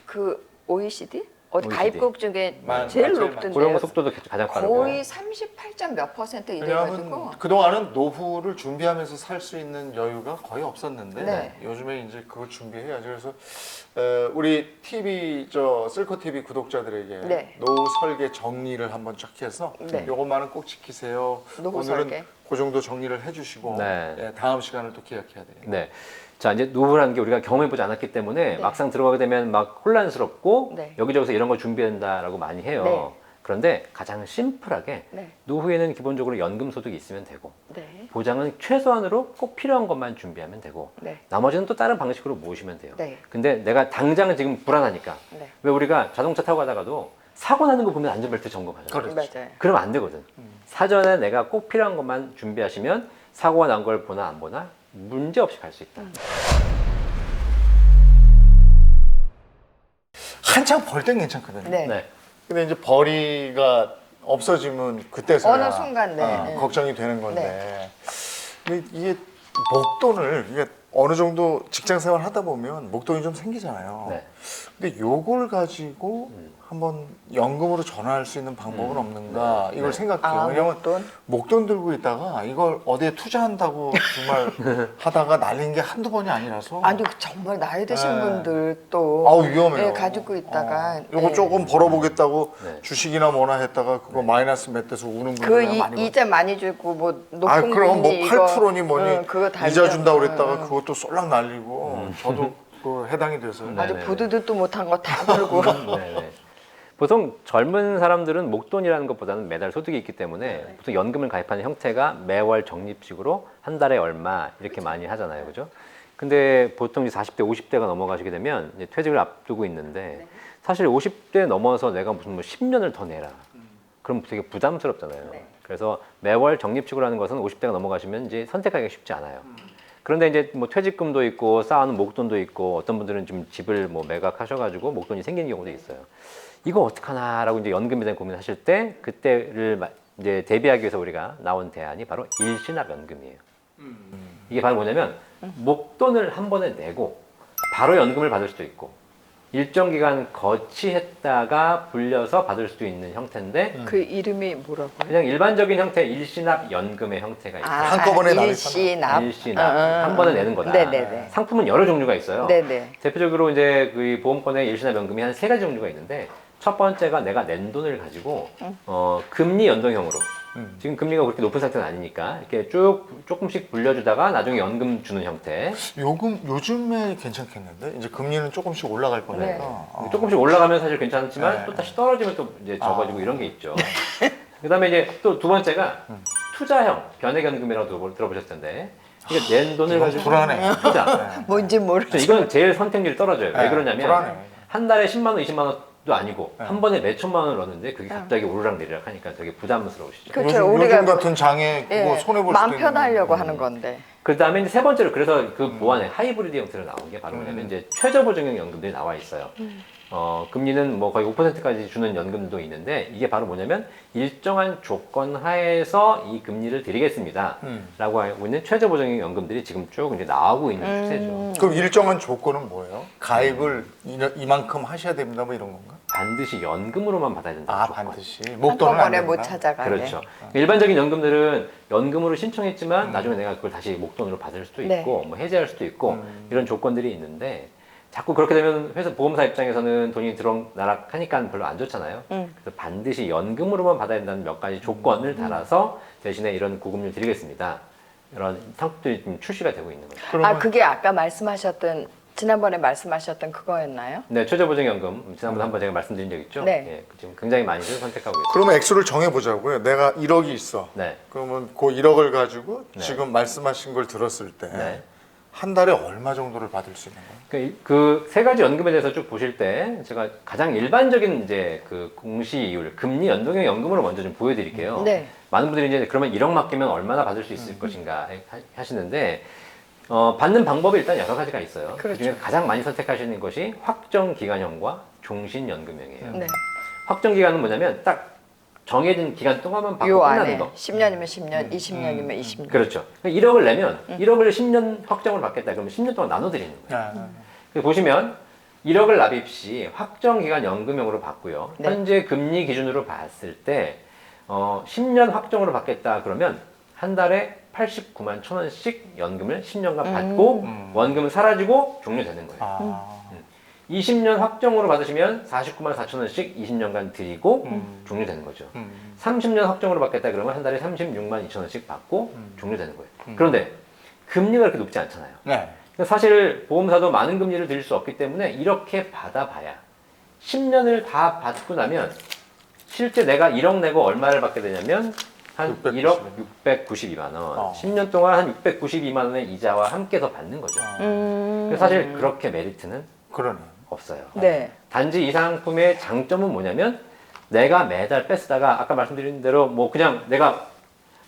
Speaker 1: 그 OECD? 어디
Speaker 3: OECD.
Speaker 1: 가입국 중에
Speaker 2: 제일
Speaker 1: 제일
Speaker 2: 많죠.
Speaker 1: 높던데
Speaker 3: 고령화 속도도 가장 빠르고.
Speaker 1: 거의 38점 몇 퍼센트 이래가지고
Speaker 2: 왜냐하면 그동안은 노후를 준비하면서 살 수 있는 여유가 거의 없었는데
Speaker 1: 네.
Speaker 2: 요즘에 이제 그걸 준비해야죠. 그래서 우리 TV 쓸코 TV 구독자들에게
Speaker 1: 네.
Speaker 2: 노후 설계 정리를 한번 쫙 해서
Speaker 1: 네.
Speaker 2: 요것만은 꼭 지키세요.
Speaker 1: 노후
Speaker 2: 오늘은
Speaker 1: 설계.
Speaker 2: 그 정도 정리를 해주시고
Speaker 3: 네.
Speaker 2: 다음 시간을 또 기약해야 돼요.
Speaker 3: 네. 자, 이제 노후라는 게 우리가 경험해보지 않았기 때문에
Speaker 1: 네.
Speaker 3: 막상 들어가게 되면 막 혼란스럽고
Speaker 1: 네.
Speaker 3: 여기저기서 이런 걸 준비한다라고 많이 해요.
Speaker 1: 네.
Speaker 3: 그런데 가장 심플하게
Speaker 1: 네.
Speaker 3: 노후에는 기본적으로 연금 소득이 있으면 되고
Speaker 1: 네.
Speaker 3: 보장은 최소한으로 꼭 필요한 것만 준비하면 되고
Speaker 1: 네.
Speaker 3: 나머지는 또 다른 방식으로 모으시면 돼요.
Speaker 1: 네.
Speaker 3: 근데 내가 당장 지금 불안하니까
Speaker 1: 네.
Speaker 3: 왜 우리가 자동차 타고 가다가도 사고 나는 거 보면 안전벨트 점검하잖아요.
Speaker 2: 그렇죠.
Speaker 1: 맞아요.
Speaker 3: 그러면 안 되거든. 사전에 내가 꼭 필요한 것만 준비하시면 사고가 난 걸 보나 안 보나 문제 없이 갈 수 있다.
Speaker 2: 한창 벌 땐 괜찮거든요.
Speaker 1: 네.
Speaker 3: 네.
Speaker 2: 근데 이제 벌이가 없어지면 그때서야
Speaker 1: 어느 순간, 네. 네.
Speaker 2: 걱정이 되는 건데. 근데 이게 목돈을 이게 어느 정도 직장 생활 하다 보면 목돈이 좀 생기잖아요.
Speaker 3: 네.
Speaker 2: 근데 요걸 가지고 한번 연금으로 전환할 수 있는 방법은 없는가 이걸 생각해요.
Speaker 1: 아,
Speaker 2: 왜냐면
Speaker 1: 목돈?
Speaker 2: 들고 있다가 이걸 어디에 투자한다고 정말 하다가 날린 게 한두 번이 아니라서
Speaker 1: 아니 정말 나이 드신
Speaker 2: 네.
Speaker 1: 분들 또
Speaker 2: 아우 위험해요.
Speaker 1: 네, 가지고 있다가
Speaker 2: 요거
Speaker 1: 네.
Speaker 2: 조금 벌어보겠다고
Speaker 3: 네.
Speaker 2: 주식이나 뭐나 했다가 그거 마이너스 몇 대서 우는 분들
Speaker 1: 그
Speaker 2: 많이 봤어요.
Speaker 1: 이자 많이 주고 뭐 높은
Speaker 2: 아 그럼 뭐
Speaker 1: 금리 이거,
Speaker 2: 8%니 뭐니
Speaker 1: 그거 달면,
Speaker 2: 이자 준다고 그랬다가
Speaker 1: 응.
Speaker 2: 그것도 쏠락 날리고 저도 그 해당이 돼서요.
Speaker 3: 네.
Speaker 1: 아주
Speaker 3: 네네네.
Speaker 1: 보도 듣도 못한 거 다 들고
Speaker 3: 네네. 보통 젊은 사람들은 목돈이라는 것보다는 매달 소득이 있기 때문에 보통 연금을 가입하는 형태가 매월 적립식으로 한 달에 얼마 이렇게 많이 하잖아요. 그죠? 근데 보통 이제 40대, 50대가 넘어가시게 되면 이제 퇴직을 앞두고 있는데 사실 50대 넘어서 내가 무슨 뭐 10년을 더 내라. 그럼 되게 부담스럽잖아요.
Speaker 1: 네.
Speaker 3: 그래서 매월 적립식으로 하는 것은 50대가 넘어가시면 이제 선택하기가 쉽지 않아요. 그런데 이제 뭐 퇴직금도 있고 쌓아놓은 목돈도 있고 어떤 분들은 좀 집을 뭐 매각하셔가지고 목돈이 생기는 경우도 있어요. 이거 어떡하나라고 이제 연금에 대한 고민하실 때 그때를 이제 대비하기 위해서 우리가 나온 대안이 바로 일시납연금이에요. 이게 바로 뭐냐면 목돈을 한 번에 내고 바로 연금을 받을 수도 있고 일정 기간 거치했다가 불려서 받을 수도 있는 형태인데
Speaker 1: 그 이름이 뭐라고요?
Speaker 3: 그냥 일반적인 형태 일시납연금의 형태가 있어요.
Speaker 2: 한꺼번에 나를
Speaker 1: 일시납.
Speaker 3: 일시납 한 번에 내는 거다.
Speaker 1: 네네네.
Speaker 3: 상품은 여러 종류가 있어요.
Speaker 1: 네네.
Speaker 3: 대표적으로 이제 그 보험권의 일시납연금이 한 3가지 종류가 있는데 첫 번째가 내가 낸 돈을 가지고 금리 연동형으로 지금 금리가 그렇게 높은 상태는 아니니까 이렇게 조금씩 불려주다가 나중에 연금 주는 형태.
Speaker 2: 요즘에 괜찮겠는데 이제 금리는 조금씩 올라갈 거니까.
Speaker 1: 네.
Speaker 3: 조금씩 올라가면 사실 괜찮지만
Speaker 2: 네.
Speaker 3: 또 다시 떨어지면 또 이제 적어지고 이런 게 있죠. 그다음에 이제 또 두 번째가 투자형 변액연금이라고 들어보셨을 텐데. 그러니까 낸 돈을 가지고
Speaker 2: 불안해.
Speaker 3: 투자.
Speaker 1: 뭔지 모르.
Speaker 3: 이건 제일 선택률이 떨어져요. 왜
Speaker 2: 네,
Speaker 3: 그러냐면
Speaker 2: 불안해.
Speaker 3: 한 달에 10만 원, 20만 원도 아니고 한 번에 몇 천만 원을 넣었는데 그게 갑자기 오르락 내리락 하니까 되게 부담스러우시죠.
Speaker 1: 그렇죠.
Speaker 2: 요즘
Speaker 1: 우리가
Speaker 2: 같은 장에 그거
Speaker 1: 예,
Speaker 2: 손해 볼 수도
Speaker 1: 마음
Speaker 2: 있는.
Speaker 1: 편하려고 하는 건데.
Speaker 3: 그 다음에 이제 세 번째로 그래서 그 보안에 하이브리드 형태로 나온 게 바로 뭐냐면 이제 최저보증형 연금들이 나와 있어요. 금리는 뭐 거의 5%까지 주는 연금도 있는데 이게 바로 뭐냐면 일정한 조건 하에서 이 금리를 드리겠습니다. 라고 하고 있는 최저보증형 연금들이 지금 쭉 이제 나오고 있는 추세죠.
Speaker 2: 그럼 일정한 조건은 뭐예요? 가입을 이만큼 하셔야 됩니다, 뭐 이런 건가?
Speaker 3: 반드시 연금으로만 받아야 된다.
Speaker 2: 아 반드시 목돈은 안
Speaker 1: 한꺼번에
Speaker 2: 된다.
Speaker 1: 못 찾아가게.
Speaker 3: 그렇죠. 일반적인 연금들은 연금으로 신청했지만 나중에 내가 그걸 다시 목돈으로 받을 수도
Speaker 1: 네.
Speaker 3: 있고 뭐 해지할 수도 있고 이런 조건들이 있는데 자꾸 그렇게 되면 회사 보험사 입장에서는 돈이 들어나락하니까 별로 안 좋잖아요. 그래서 반드시 연금으로만 받아야 된다는 몇 가지 조건을 달아서 대신에 이런 고금리를 드리겠습니다. 이런 상품들이 좀 출시가 되고 있는 거죠.
Speaker 2: 그러면
Speaker 1: 아 그게 아까 말씀하셨던 지난번에 말씀하셨던 그거였나요?
Speaker 3: 네, 최저보증연금 지난번에 한번 제가 말씀드린 적 있죠.
Speaker 1: 네.
Speaker 3: 예, 지금 굉장히 많이들 선택하고 있어요.
Speaker 2: 그러면 액수를 정해보자고요. 내가 1억이 있어.
Speaker 3: 네.
Speaker 2: 그러면 그 1억을 가지고
Speaker 3: 네.
Speaker 2: 지금 말씀하신 걸 들었을 때 한
Speaker 3: 네.
Speaker 2: 달에 얼마 정도를 받을 수 있는 거예요?
Speaker 3: 그 세 가지 연금에 대해서 쭉 보실 때 제가 가장 일반적인 이제 그 공시이율 금리 연동형 연금으로 먼저 좀 보여드릴게요.
Speaker 1: 네.
Speaker 3: 많은 분들이 이제 그러면 1억 맡기면 얼마나 받을 수 있을 것인가 하시는데 받는 방법이 일단 여러 가지가 있어요.
Speaker 1: 그렇죠.
Speaker 3: 그중에 가장 많이 선택하시는 것이 확정 기간형과 종신연금형이에요.
Speaker 1: 네.
Speaker 3: 확정 기간은 뭐냐면 딱 정해진 기간 동안만 받고
Speaker 1: 요
Speaker 3: 끝나는
Speaker 1: 안에
Speaker 3: 거.
Speaker 1: 10년이면 10년, 20년이면 20년.
Speaker 3: 그렇죠. 1억을 내면 1억을 10년 확정을 받겠다. 그러면 10년 동안 나눠드리는 거예요. 그래서 보시면 1억을 납입 시 확정 기간 연금형으로 받고요.
Speaker 1: 네.
Speaker 3: 현재 금리 기준으로 봤을 때 10년 확정으로 받겠다 그러면 한 달에 89만 천 원씩 연금을 10년간 받고 원금은 사라지고 종료되는 거예요.
Speaker 2: 아,
Speaker 3: 20년 확정으로 받으시면 49만 4천 원씩 20년간 드리고 종료되는 거죠. 30년 확정으로 받겠다 그러면 한 달에 36만 2천 원씩 받고 종료되는 거예요. 그런데 금리가 그렇게 높지 않잖아요.
Speaker 2: 네.
Speaker 3: 사실 보험사도 많은 금리를 드릴 수 없기 때문에 이렇게 받아봐야 10년을 다 받고 나면 실제 내가 1억 내고 얼마를 받게 되냐면 한 1억 692만 원. 10년 동안 한 692만 원의 이자와 함께 더 받는 거죠. 그래서 사실 그렇게 메리트는
Speaker 2: 그러네.
Speaker 3: 없어요.
Speaker 1: 네.
Speaker 3: 단지 이 상품의 장점은 뭐냐면 내가 매달 뺐다가 아까 말씀드린 대로 뭐 그냥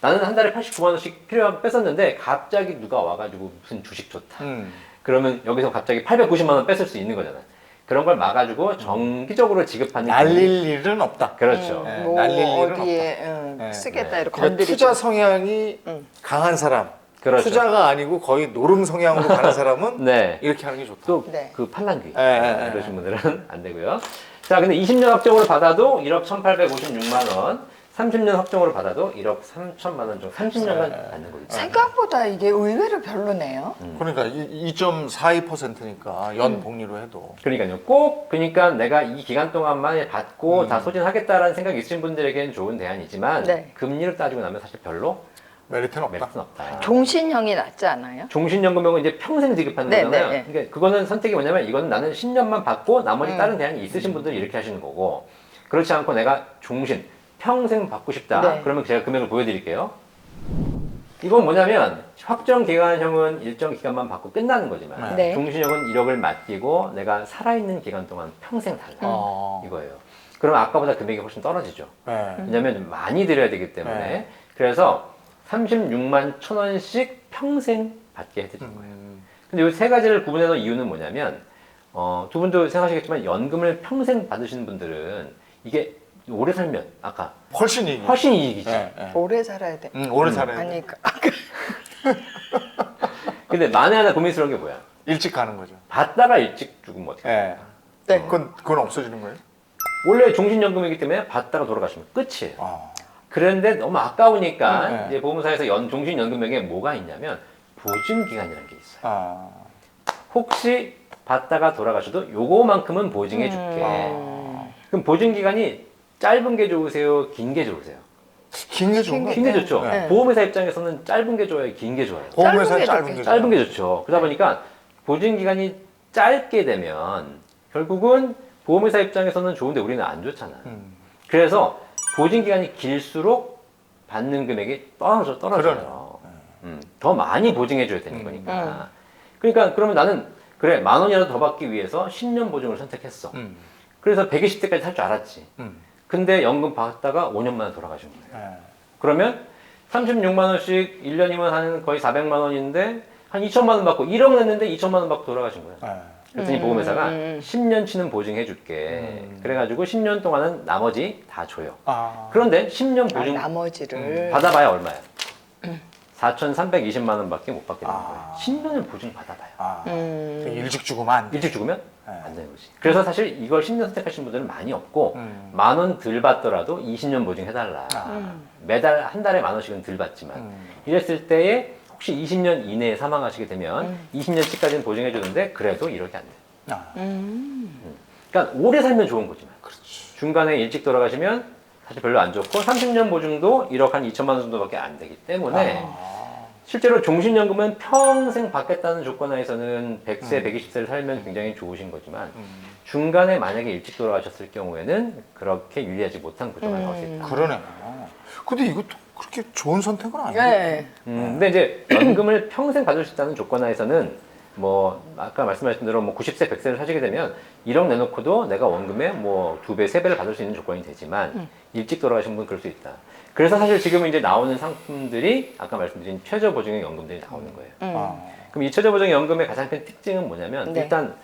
Speaker 3: 나는 한 달에 89만 원씩 필요하면 뺐었는데 갑자기 누가 와가지고 무슨 주식 좋다. 그러면 여기서 갑자기 890만 원 뺐을 수 있는 거잖아요. 그런 걸 막아주고 정기적으로 지급하는
Speaker 2: 날릴 일은 없다.
Speaker 3: 그렇죠.
Speaker 2: 네,
Speaker 1: 뭐
Speaker 2: 날릴 일은
Speaker 1: 어디에
Speaker 2: 네.
Speaker 1: 쓰겠다 이렇게
Speaker 2: 그러니까
Speaker 1: 건드리지.
Speaker 2: 투자 성향이 강한 사람,
Speaker 3: 그렇죠.
Speaker 2: 투자가 아니고 거의 노름 성향으로 가는 사람은
Speaker 3: 네.
Speaker 2: 이렇게 하는 게 좋다.
Speaker 3: 또
Speaker 1: 네.
Speaker 3: 그 팔랑귀
Speaker 2: 네.
Speaker 3: 그러신 분들은 안 되고요. 자, 근데 20년 확정으로 받아도 1억 1,856만 원, 30년 확정으로 받아도 1억 3천만 원 정도 30년간 받는 거죠.
Speaker 1: 생각보다 이게 의외로 별로네요.
Speaker 2: 그러니까 2.42%니까 연 복리로 해도
Speaker 3: 그러니까요. 꼭 그러니까 내가 이 기간 동안만 받고 다 소진하겠다라는 생각이 있으신 분들에게는 좋은 대안이지만
Speaker 1: 네.
Speaker 3: 금리를 따지고 나면 사실 별로
Speaker 2: 메리트는 없다.
Speaker 3: 메리트는 없다.
Speaker 1: 종신형이 낫지 않아요?
Speaker 3: 종신연금은 이제 평생 지급하는
Speaker 1: 네,
Speaker 3: 거잖아요.
Speaker 1: 네, 네.
Speaker 3: 그러니까 그거는 선택이 뭐냐면 이거는 나는 10년만 받고 나머지 다른 대안이 있으신 분들이 이렇게 하시는 거고 그렇지 않고 내가 종신 평생 받고 싶다.
Speaker 1: 네.
Speaker 3: 그러면 제가 금액을 보여드릴게요. 이건 뭐냐면 확정 기간형은 일정 기간만 받고 끝나는 거지만
Speaker 1: 네.
Speaker 3: 종신형은 1억을 맡기고 내가 살아있는 기간 동안 평생 달라 이거예요. 그럼 아까보다 금액이 훨씬 떨어지죠.
Speaker 2: 네.
Speaker 3: 왜냐하면 많이 드려야 되기 때문에
Speaker 2: 네.
Speaker 3: 그래서 36만 1,000원씩 평생 받게 해드리는 거예요. 근데 이 세 가지를 구분해 놓은 이유는 뭐냐면 두 분도 생각하시겠지만 연금을 평생 받으시는 분들은 이게 오래 살면 아까
Speaker 2: 훨씬 이익이.
Speaker 3: 훨씬 이익이지.
Speaker 2: 네, 네.
Speaker 1: 오래 살아야 돼.
Speaker 2: 오래 살아야 돼.
Speaker 1: 아니,
Speaker 3: 근데 만에 하나 고민스러운 게 뭐야?
Speaker 2: 일찍 가는 거죠.
Speaker 3: 받다가 일찍 죽으면 어떡해?
Speaker 2: 네.
Speaker 1: 네.
Speaker 2: 그건 없어지는 거예요?
Speaker 3: 원래 종신연금이기 때문에 받다가 돌아가시면 끝이에요.
Speaker 2: 아.
Speaker 3: 그런데 너무 아까우니까
Speaker 2: 네.
Speaker 3: 이제 보험사에서 종신연금액에 뭐가 있냐면 보증기간이라는 게 있어요.
Speaker 2: 아.
Speaker 3: 혹시 받다가 돌아가셔도 요거만큼은 보증해 줄게. 그럼 보증기간이 짧은 게 좋으세요? 긴 게 좋으세요?
Speaker 2: 긴 게 좋은 거
Speaker 3: 긴 게 좋죠.
Speaker 1: 네.
Speaker 3: 보험회사 입장에서는 짧은 게 좋아요? 긴 게 좋아요?
Speaker 2: 보험회사는
Speaker 1: 짧은
Speaker 2: 짧은
Speaker 1: 게
Speaker 2: 게
Speaker 3: 짧은 게 좋죠. 그러다 보니까 보증기간이 짧게 되면 결국은 보험회사 입장에서는 좋은데 우리는 안 좋잖아. 그래서 보증기간이 길수록 받는 금액이 떨어져요. 더 많이 보증해줘야 되는 거니까. 그러니까 그러면 나는 그래 10,000원이라도 더 받기 위해서 10년 보증을 선택했어. 그래서 120대까지 살 줄 알았지. 근데 연금 받다가 5년 만에 돌아가신 거예요.
Speaker 2: 네.
Speaker 3: 그러면 36만 원씩 1년이면 한 거의 400만 원인데 한 2천만 원 받고 1억 냈는데 2천만 원 받고 돌아가신 거예요.
Speaker 2: 네.
Speaker 3: 그랬더니 보험회사가 10년치는 보증해 줄게. 그래가지고 10년 동안은 나머지 다 줘요.
Speaker 2: 아.
Speaker 3: 그런데 10년
Speaker 1: 아,
Speaker 3: 보증
Speaker 1: 나머지를.
Speaker 3: 받아봐야 얼마야? 4,320만 원밖에 못 받게 되는 거예요. 10년을 보증 받아봐요.
Speaker 2: 아. 일찍 죽으면 안 돼.
Speaker 3: 일찍 죽으면
Speaker 2: 네.
Speaker 3: 안 되는 거지. 그래서 사실 이걸 10년 선택하시는 분들은 많이 없고 10,000원 덜 받더라도 20년 보증해달라. 매달 한 달에 10,000원씩은 덜 받지만 이랬을 때에 혹시 20년 이내에 사망하시게 되면 20년치까지는 보증해주는데 그래도 이렇게 안 돼.
Speaker 2: 아.
Speaker 3: 그러니까 오래 살면 좋은 거지만
Speaker 2: 그렇지.
Speaker 3: 중간에 일찍 돌아가시면 사실 별로 안 좋고 30년 보증도 1억 한 2천만 원 정도밖에 안 되기 때문에 실제로 종신연금은 평생 받겠다는 조건 하에서는 100세, 120세를 살면 굉장히 좋으신 거지만 중간에 만약에 일찍 돌아가셨을 경우에는 그렇게 유리하지 못한 구조가 나올 수 있다.
Speaker 2: 그러네. 근데 이것도 그렇게 좋은 선택은 아니에요.
Speaker 1: 네.
Speaker 3: 근데 이제 연금을 평생 받을 수 있다는 조건 하에서는 뭐 아까 말씀하신 대로 뭐 90세, 100세를 사시게 되면 1억 내놓고도 내가 원금에 뭐 2배, 3배를 받을 수 있는 조건이 되지만 일찍 돌아가신 분은 그럴 수 있다. 그래서 사실 지금 이제 나오는 상품들이 아까 말씀드린 최저보증형 연금들이 나오는 거예요.
Speaker 2: 아.
Speaker 3: 그럼 이 최저보증 연금의 가장 큰 특징은 뭐냐면
Speaker 1: 네.
Speaker 3: 일단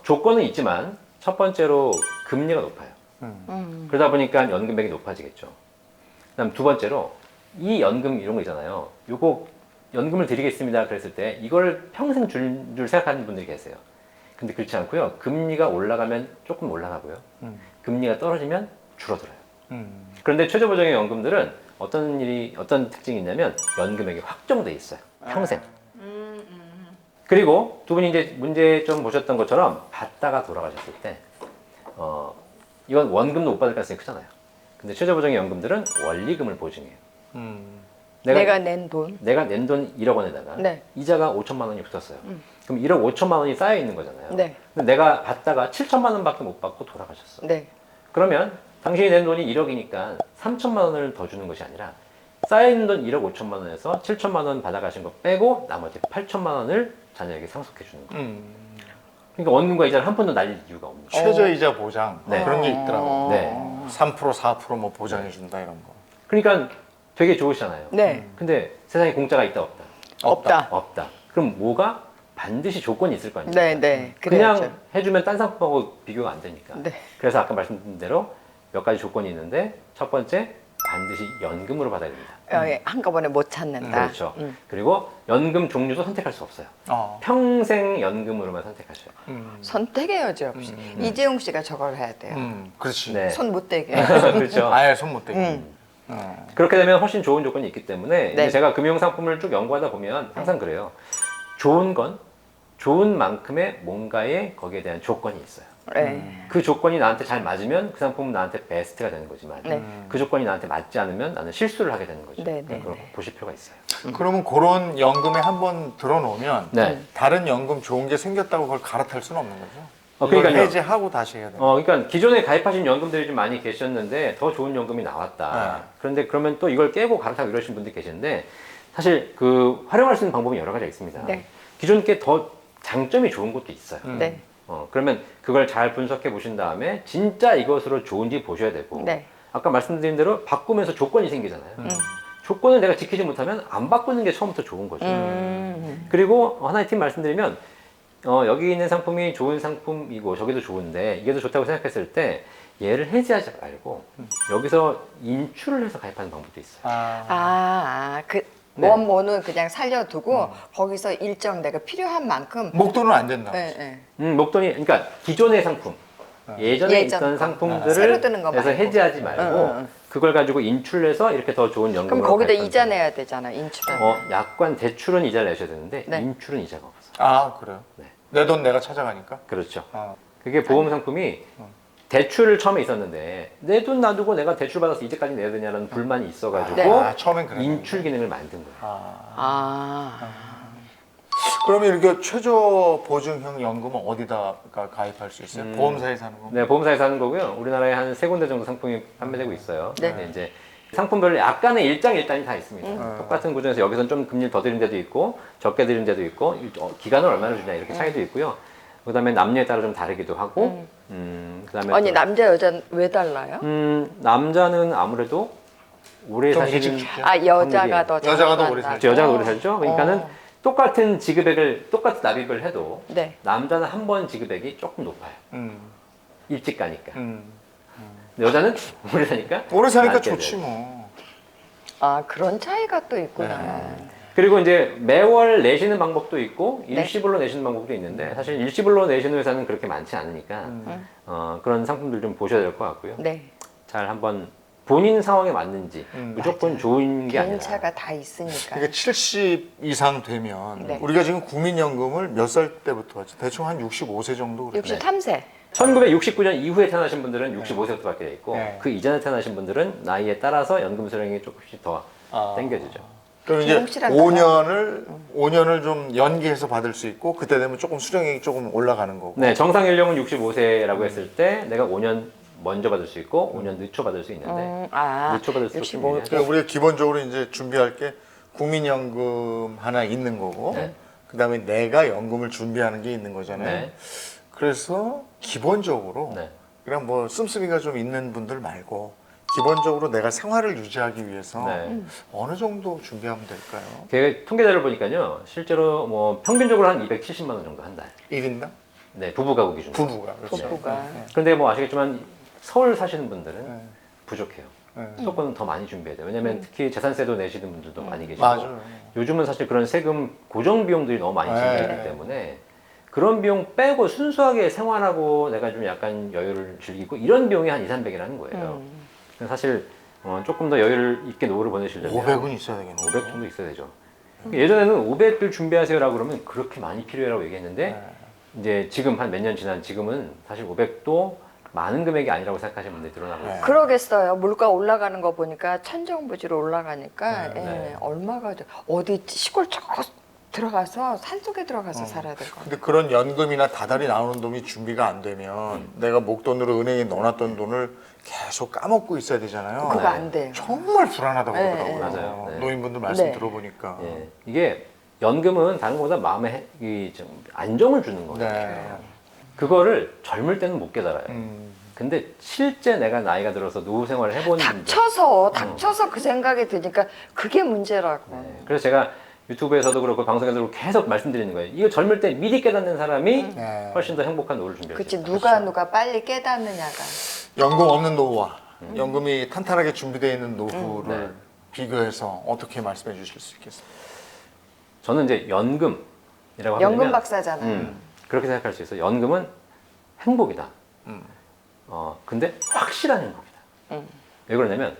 Speaker 3: 조건은 있지만 첫 번째로 금리가 높아요. 그러다 보니까 연금액이 높아지겠죠. 그다음 두 번째로 이 연금 이런 거 있잖아요. 요거 연금을 드리겠습니다 그랬을 때 이걸 평생 줄 생각하는 분들이 계세요. 근데 그렇지 않고요. 금리가 올라가면 조금 올라가고요. 금리가 떨어지면 줄어들어요. 그런데 최저보증형 연금들은 어떤 특징이 있냐면 연금액이 확정돼 있어요. 평생. 그리고 두 분이 이제 문제점 보셨던 것처럼 받다가 돌아가셨을 때 이건 원금도 못 받을 가능성이 크잖아요. 근데 최저보증형 연금들은 원리금을 보증해요.
Speaker 1: 내가 낸 돈.
Speaker 3: 내가 낸 돈 1억 원에다가
Speaker 1: 네.
Speaker 3: 이자가 5천만 원이 붙었어요. 그럼 1억 5천만 원이 쌓여 있는 거잖아요.
Speaker 1: 네.
Speaker 3: 근데 내가 받다가 7천만 원밖에 못 받고 돌아가셨어.
Speaker 1: 네.
Speaker 3: 그러면 당신이 낸 돈이 1억이니까 3천만 원을 더 주는 것이 아니라 쌓여 있는 돈 1억 5천만 원에서 7천만 원 받아가신 거 빼고 나머지 8천만 원을 자녀에게 상속해 주는 거예요. 그러니까 원금과 이자를 한 푼도 날릴 이유가 없는 거예요.
Speaker 2: 최저이자 보장
Speaker 3: 네.
Speaker 2: 그런 게 있더라고.
Speaker 3: 네.
Speaker 2: 3% 4%뭐 보장해 준다 이런 거.
Speaker 3: 그러니까 되게 좋으시잖아요.
Speaker 1: 네.
Speaker 3: 근데 세상에 공짜가 있다 없다?
Speaker 1: 없다.
Speaker 3: 없다. 그럼 뭐가 반드시 조건이 있을 거 아닙니까?
Speaker 1: 네, 네.
Speaker 3: 그냥
Speaker 1: 그래야죠.
Speaker 3: 해주면 딴 상품하고 비교가 안 되니까.
Speaker 1: 네.
Speaker 3: 그래서 아까 말씀드린 대로 몇 가지 조건이 있는데 첫 번째 반드시 연금으로 받아야 됩니다.
Speaker 1: 예, 한꺼번에 못 찾는다.
Speaker 3: 그렇죠. 그리고 연금 종류도 선택할 수 없어요. 평생 연금으로만 선택하셔요.
Speaker 1: 선택의 여지 없이. 이재용 씨가 저걸 해야 돼요.
Speaker 2: 그렇지.
Speaker 3: 네.
Speaker 1: 손 못 대게.
Speaker 3: 그렇죠.
Speaker 2: 아예 손 못 대게.
Speaker 3: 그렇게 되면 훨씬 좋은 조건이 있기 때문에
Speaker 1: 네.
Speaker 3: 이제 제가 금융 상품을 쭉 연구하다 보면 항상 그래요. 좋은 건 좋은 만큼의 뭔가에 거기에 대한 조건이 있어요.
Speaker 1: 네.
Speaker 3: 그 조건이 나한테 잘 맞으면 그 상품은 나한테 베스트가 되는 거지만
Speaker 1: 네.
Speaker 3: 그 조건이 나한테 맞지 않으면 나는 실수를 하게 되는 거죠.
Speaker 1: 네, 네,
Speaker 3: 그걸
Speaker 1: 네.
Speaker 3: 보실 필요가 있어요.
Speaker 2: 그러면 그런 연금에 한번 들어놓으면
Speaker 3: 네.
Speaker 2: 다른 연금 좋은 게 생겼다고 그걸 갈아탈 수는 없는 거죠.
Speaker 3: 그러니까요.
Speaker 2: 이걸 해지하고 다시 해야 돼요.
Speaker 3: 그러니까 기존에 가입하신 연금들이 좀 많이 계셨는데 더 좋은 연금이 나왔다.
Speaker 2: 네.
Speaker 3: 그런데 그러면 또 이걸 깨고 갈아타고 이러신 분들이 계시는데 사실 그 활용할 수 있는 방법이 여러 가지가 있습니다.
Speaker 1: 네.
Speaker 3: 기존 게 더 장점이 좋은 것도 있어요.
Speaker 1: 네.
Speaker 3: 그러면 그걸 잘 분석해 보신 다음에 진짜 이것으로 좋은지 보셔야 되고
Speaker 1: 네.
Speaker 3: 아까 말씀드린 대로 바꾸면서 조건이 생기잖아요. 조건을 내가 지키지 못하면 안 바꾸는 게 처음부터 좋은 거죠. 그리고 하나의 팁 말씀드리면 여기 있는 상품이 좋은 상품이고 저기도 좋은데 이게 더 좋다고 생각했을 때 얘를 해지하지 말고 여기서 인출을 해서 가입하는 방법도 있어요.
Speaker 1: 그
Speaker 3: 네.
Speaker 1: 원모는 그냥 살려두고 거기서 일정 내가 필요한 만큼.
Speaker 2: 목돈은 안 된다.
Speaker 1: 네, 네.
Speaker 3: 목돈이 그러니까 기존의 상품 예전에
Speaker 1: 예전
Speaker 3: 있던
Speaker 1: 거.
Speaker 3: 상품들을
Speaker 1: 새로 뜨는 거
Speaker 3: 해서
Speaker 1: 말고.
Speaker 3: 해지하지 말고 그걸 가지고 인출해서 이렇게 더 좋은
Speaker 1: 그럼
Speaker 3: 연금으로
Speaker 1: 거기다
Speaker 3: 가입하는
Speaker 1: 이자
Speaker 3: 방법.
Speaker 1: 내야 되잖아, 인출하면.
Speaker 3: 약관 대출은 이자를 내셔야 되는데
Speaker 1: 네.
Speaker 3: 인출은 이자가 없어요.
Speaker 2: 아 그래요?
Speaker 3: 네.
Speaker 2: 내 돈 내가 찾아가니까.
Speaker 3: 그렇죠.
Speaker 2: 아.
Speaker 3: 그게 보험 상품이 대출을 처음에 있었는데 내 돈 놔두고 내가 대출 받아서 이제까지 내야 되냐는 불만이 있어가지고
Speaker 1: 네.
Speaker 2: 처음엔 그래.
Speaker 3: 인출 기능을 만든 거예요.
Speaker 2: 그러면 이렇게 최저 보증형 연금은 어디다가 가입할 수 있어요? 보험사에서 하는 거?
Speaker 3: 네, 보험사에서 하는 거고요. 우리나라에 한 세 군데 정도 상품이 판매되고 있어요.
Speaker 1: 네.
Speaker 3: 근데 이제 상품별로 약간의 일장일단이 다 있습니다. 똑같은 구조에서 여기서는 좀 금리를 더 드린 데도 있고 적게 드린 데도 있고 기간을 얼마나 주냐 이렇게 차이도 있고요. 그다음에 남녀에 따라 좀 다르기도 하고 그다음에
Speaker 1: 아니
Speaker 3: 또,
Speaker 1: 남자 여자 왜 달라요?
Speaker 3: 남자는 아무래도 오래
Speaker 2: 좀
Speaker 3: 사시는
Speaker 2: 일찍 죽죠.
Speaker 1: 여자가 더
Speaker 2: 여자가 더
Speaker 1: 잘
Speaker 2: 오래
Speaker 1: 산다고?
Speaker 2: 살죠.
Speaker 3: 여자가 오래 살죠. 그러니까는 똑같은 지급액을 똑같은 납입을 해도
Speaker 1: 네.
Speaker 3: 남자는 한 번 지급액이 조금 높아요. 일찍 가니까.
Speaker 2: 음.
Speaker 3: 근데 여자는 오래 사니까
Speaker 2: 오래 사니까
Speaker 3: 낮게
Speaker 2: 좋지
Speaker 3: 돼요.
Speaker 2: 뭐.
Speaker 1: 그런 차이가 또 있구나.
Speaker 2: 네.
Speaker 3: 그리고 이제 매월 내시는 방법도 있고
Speaker 1: 네.
Speaker 3: 일시불로 내시는 방법도 있는데 사실 일시불로 내시는 회사는 그렇게 많지 않으니까 그런 상품들 좀 보셔야 될 것 같고요.
Speaker 1: 네.
Speaker 3: 잘 한번 본인 상황에 맞는지 무조건 좋은 게 아니라
Speaker 1: 개인차가 다 있으니까.
Speaker 2: 그러니까 70 이상 되면
Speaker 1: 네.
Speaker 2: 우리가 지금 국민연금을 몇 살 때부터 하죠? 대충 한 65세 정도 그렇죠?
Speaker 1: 63세.
Speaker 3: 1969년 이후에 태어나신 분들은 65세부터 받게 돼 있고
Speaker 2: 네.
Speaker 3: 그 이전에 태어나신 분들은 나이에 따라서 연금 수령이 조금씩 더 땡겨지죠.
Speaker 2: 그럼 이제
Speaker 1: 조금 실한
Speaker 2: 5년을 좀 연기해서 받을 수 있고 그때 되면 조금 수령액이 조금 올라가는 거고.
Speaker 3: 네, 정상 연령은 65세라고 했을 때 내가 5년 먼저 받을 수 있고 5년 늦춰 받을 수 있는데 늦춰 받을 수
Speaker 1: 65.
Speaker 3: 있습니다.
Speaker 2: 그러니까 우리가 기본적으로 이제 준비할 게 국민연금 하나 있는 거고
Speaker 3: 네.
Speaker 2: 그다음에 내가 연금을 준비하는 게 있는 거잖아요.
Speaker 3: 네.
Speaker 2: 그래서 기본적으로
Speaker 3: 네.
Speaker 2: 그냥 뭐 씀씀이가 좀 있는 분들 말고 기본적으로 내가 생활을 유지하기 위해서
Speaker 3: 네.
Speaker 2: 어느 정도 준비하면 될까요?
Speaker 3: 그 통계자를 보니까요, 실제로 뭐 평균적으로 한 270만 원 정도 한 달.
Speaker 2: 1인당?
Speaker 3: 네, 부부 가구 기준으로.
Speaker 2: 부부가 그렇죠.
Speaker 1: 부부가.
Speaker 3: 그런데 뭐 아시겠지만 서울 사시는 분들은
Speaker 2: 네.
Speaker 3: 부족해요.
Speaker 2: 네.
Speaker 3: 무조건 더 많이 준비해야 돼요. 왜냐면 특히 재산세도 내시는 분들도 많이 계시고
Speaker 2: 맞아요.
Speaker 3: 요즘은 사실 그런 세금 고정 비용들이 너무 많이
Speaker 2: 네.
Speaker 3: 증가하기 때문에 그런 비용 빼고 순수하게 생활하고 내가 좀 약간 여유를 즐기고 이런 비용이 한 2, 300이라는 거예요. 그래서 사실 조금 더 여유를 있게 노후를 보내시려면
Speaker 2: 500은 있어야 되겠네.
Speaker 3: 500 정도 있어야 되죠. 예전에는 500을 준비하세요라고 그러면 그렇게 많이 필요해라고 얘기했는데 이제 지금 한 몇 년 지난 지금은 사실 500도 많은 금액이 아니라고 생각하시는 분들이 늘어나고
Speaker 2: 네.
Speaker 3: 있어요.
Speaker 1: 그러겠어요. 물가 올라가는 거 보니까 천정부지로 올라가니까
Speaker 2: 네.
Speaker 3: 네.
Speaker 1: 얼마가 어디 시골 저 들어가서 산속에 들어가서 살아야 될 것 같아요.
Speaker 2: 근데 그런 연금이나 다달이 나오는 돈이 준비가 안 되면 내가 목돈으로 은행에 넣어놨던 돈을 계속 까먹고 있어야 되잖아요.
Speaker 1: 그거 안 돼요.
Speaker 2: 정말 불안하다고
Speaker 1: 네,
Speaker 2: 그러더라고요.
Speaker 3: 맞아요. 네.
Speaker 2: 노인분들 말씀
Speaker 1: 네.
Speaker 2: 들어보니까.
Speaker 3: 예, 이게 연금은 다른 것보다 마음에 좀 안정을 주는 거예요.
Speaker 2: 네.
Speaker 3: 그거를 젊을 때는 못 깨달아요.
Speaker 2: 음.
Speaker 3: 근데 실제 내가 나이가 들어서 노후 생활을 해본 분들,
Speaker 1: 닥쳐서 그 생각이 드니까 그게 문제라고.
Speaker 3: 네, 그래서 제가 유튜브에서도 그렇고 방송에서도 그렇고 계속 말씀드리는 거예요. 이거 젊을 때 미리 깨닫는 사람이
Speaker 2: 네.
Speaker 3: 훨씬 더 행복한 노후를 준비할 수
Speaker 1: 그치
Speaker 3: 있다.
Speaker 1: 누가 빨리 깨닫느냐가.
Speaker 2: 연금 없는 노후와 연금이 탄탄하게 준비되어 있는 노후를
Speaker 3: 네.
Speaker 2: 비교해서 어떻게 말씀해 주실 수 있겠습니까?
Speaker 3: 저는 이제 연금이라고 하면
Speaker 1: 연금 박사잖아요.
Speaker 3: 그렇게 생각할 수 있어요. 연금은 행복이다.
Speaker 2: 음.
Speaker 3: 근데 확실한 행복이다.
Speaker 1: 음.
Speaker 3: 왜 그러냐면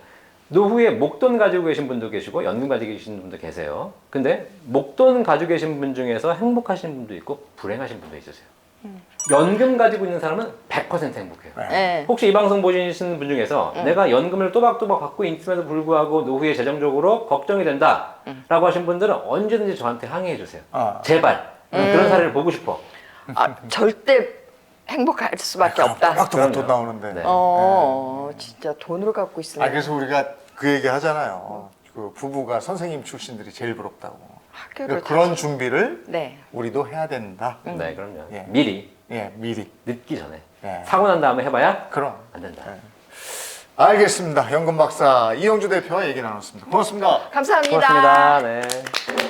Speaker 3: 노후에 목돈 가지고 계신 분도 계시고 연금 가지고 계신 분도 계세요. 근데 목돈 가지고 계신 분 중에서 행복하신 분도 있고 불행하신 분도 있으세요. 연금 가지고 있는 사람은 100% 행복해요.
Speaker 2: 네.
Speaker 1: 네.
Speaker 3: 혹시 이 방송 보시는 분 중에서 내가 연금을 또박또박 갖고 있음에도 불구하고 노후에 재정적으로 걱정이 된다라고 하신 분들은 언제든지 저한테 항의해 주세요.
Speaker 2: 아.
Speaker 3: 제발 그런 사례를 보고 싶어.
Speaker 1: 절대 행복할 수밖에 없다.
Speaker 2: 또박또박 돈
Speaker 3: 그럼요.
Speaker 2: 나오는데.
Speaker 3: 네.
Speaker 1: 진짜 돈을 갖고 있으면
Speaker 2: 그래서 우리가 그 얘기 하잖아요. 그 부부가 선생님 출신들이 제일 부럽다고.
Speaker 1: 학교를
Speaker 2: 그러니까 그런 준비를
Speaker 1: 네.
Speaker 2: 우리도 해야 된다.
Speaker 3: 네, 그럼요.
Speaker 2: 예.
Speaker 3: 미리
Speaker 2: 예, 미리.
Speaker 3: 늦기 전에
Speaker 2: 예.
Speaker 3: 사고 난 다음에 해봐야
Speaker 2: 그럼.
Speaker 3: 안 된다.
Speaker 2: 알겠습니다. 연금 박사 이영주 대표와 얘기 나눴습니다. 고맙습니다.
Speaker 1: 감사합니다.
Speaker 3: 고맙습니다. 네.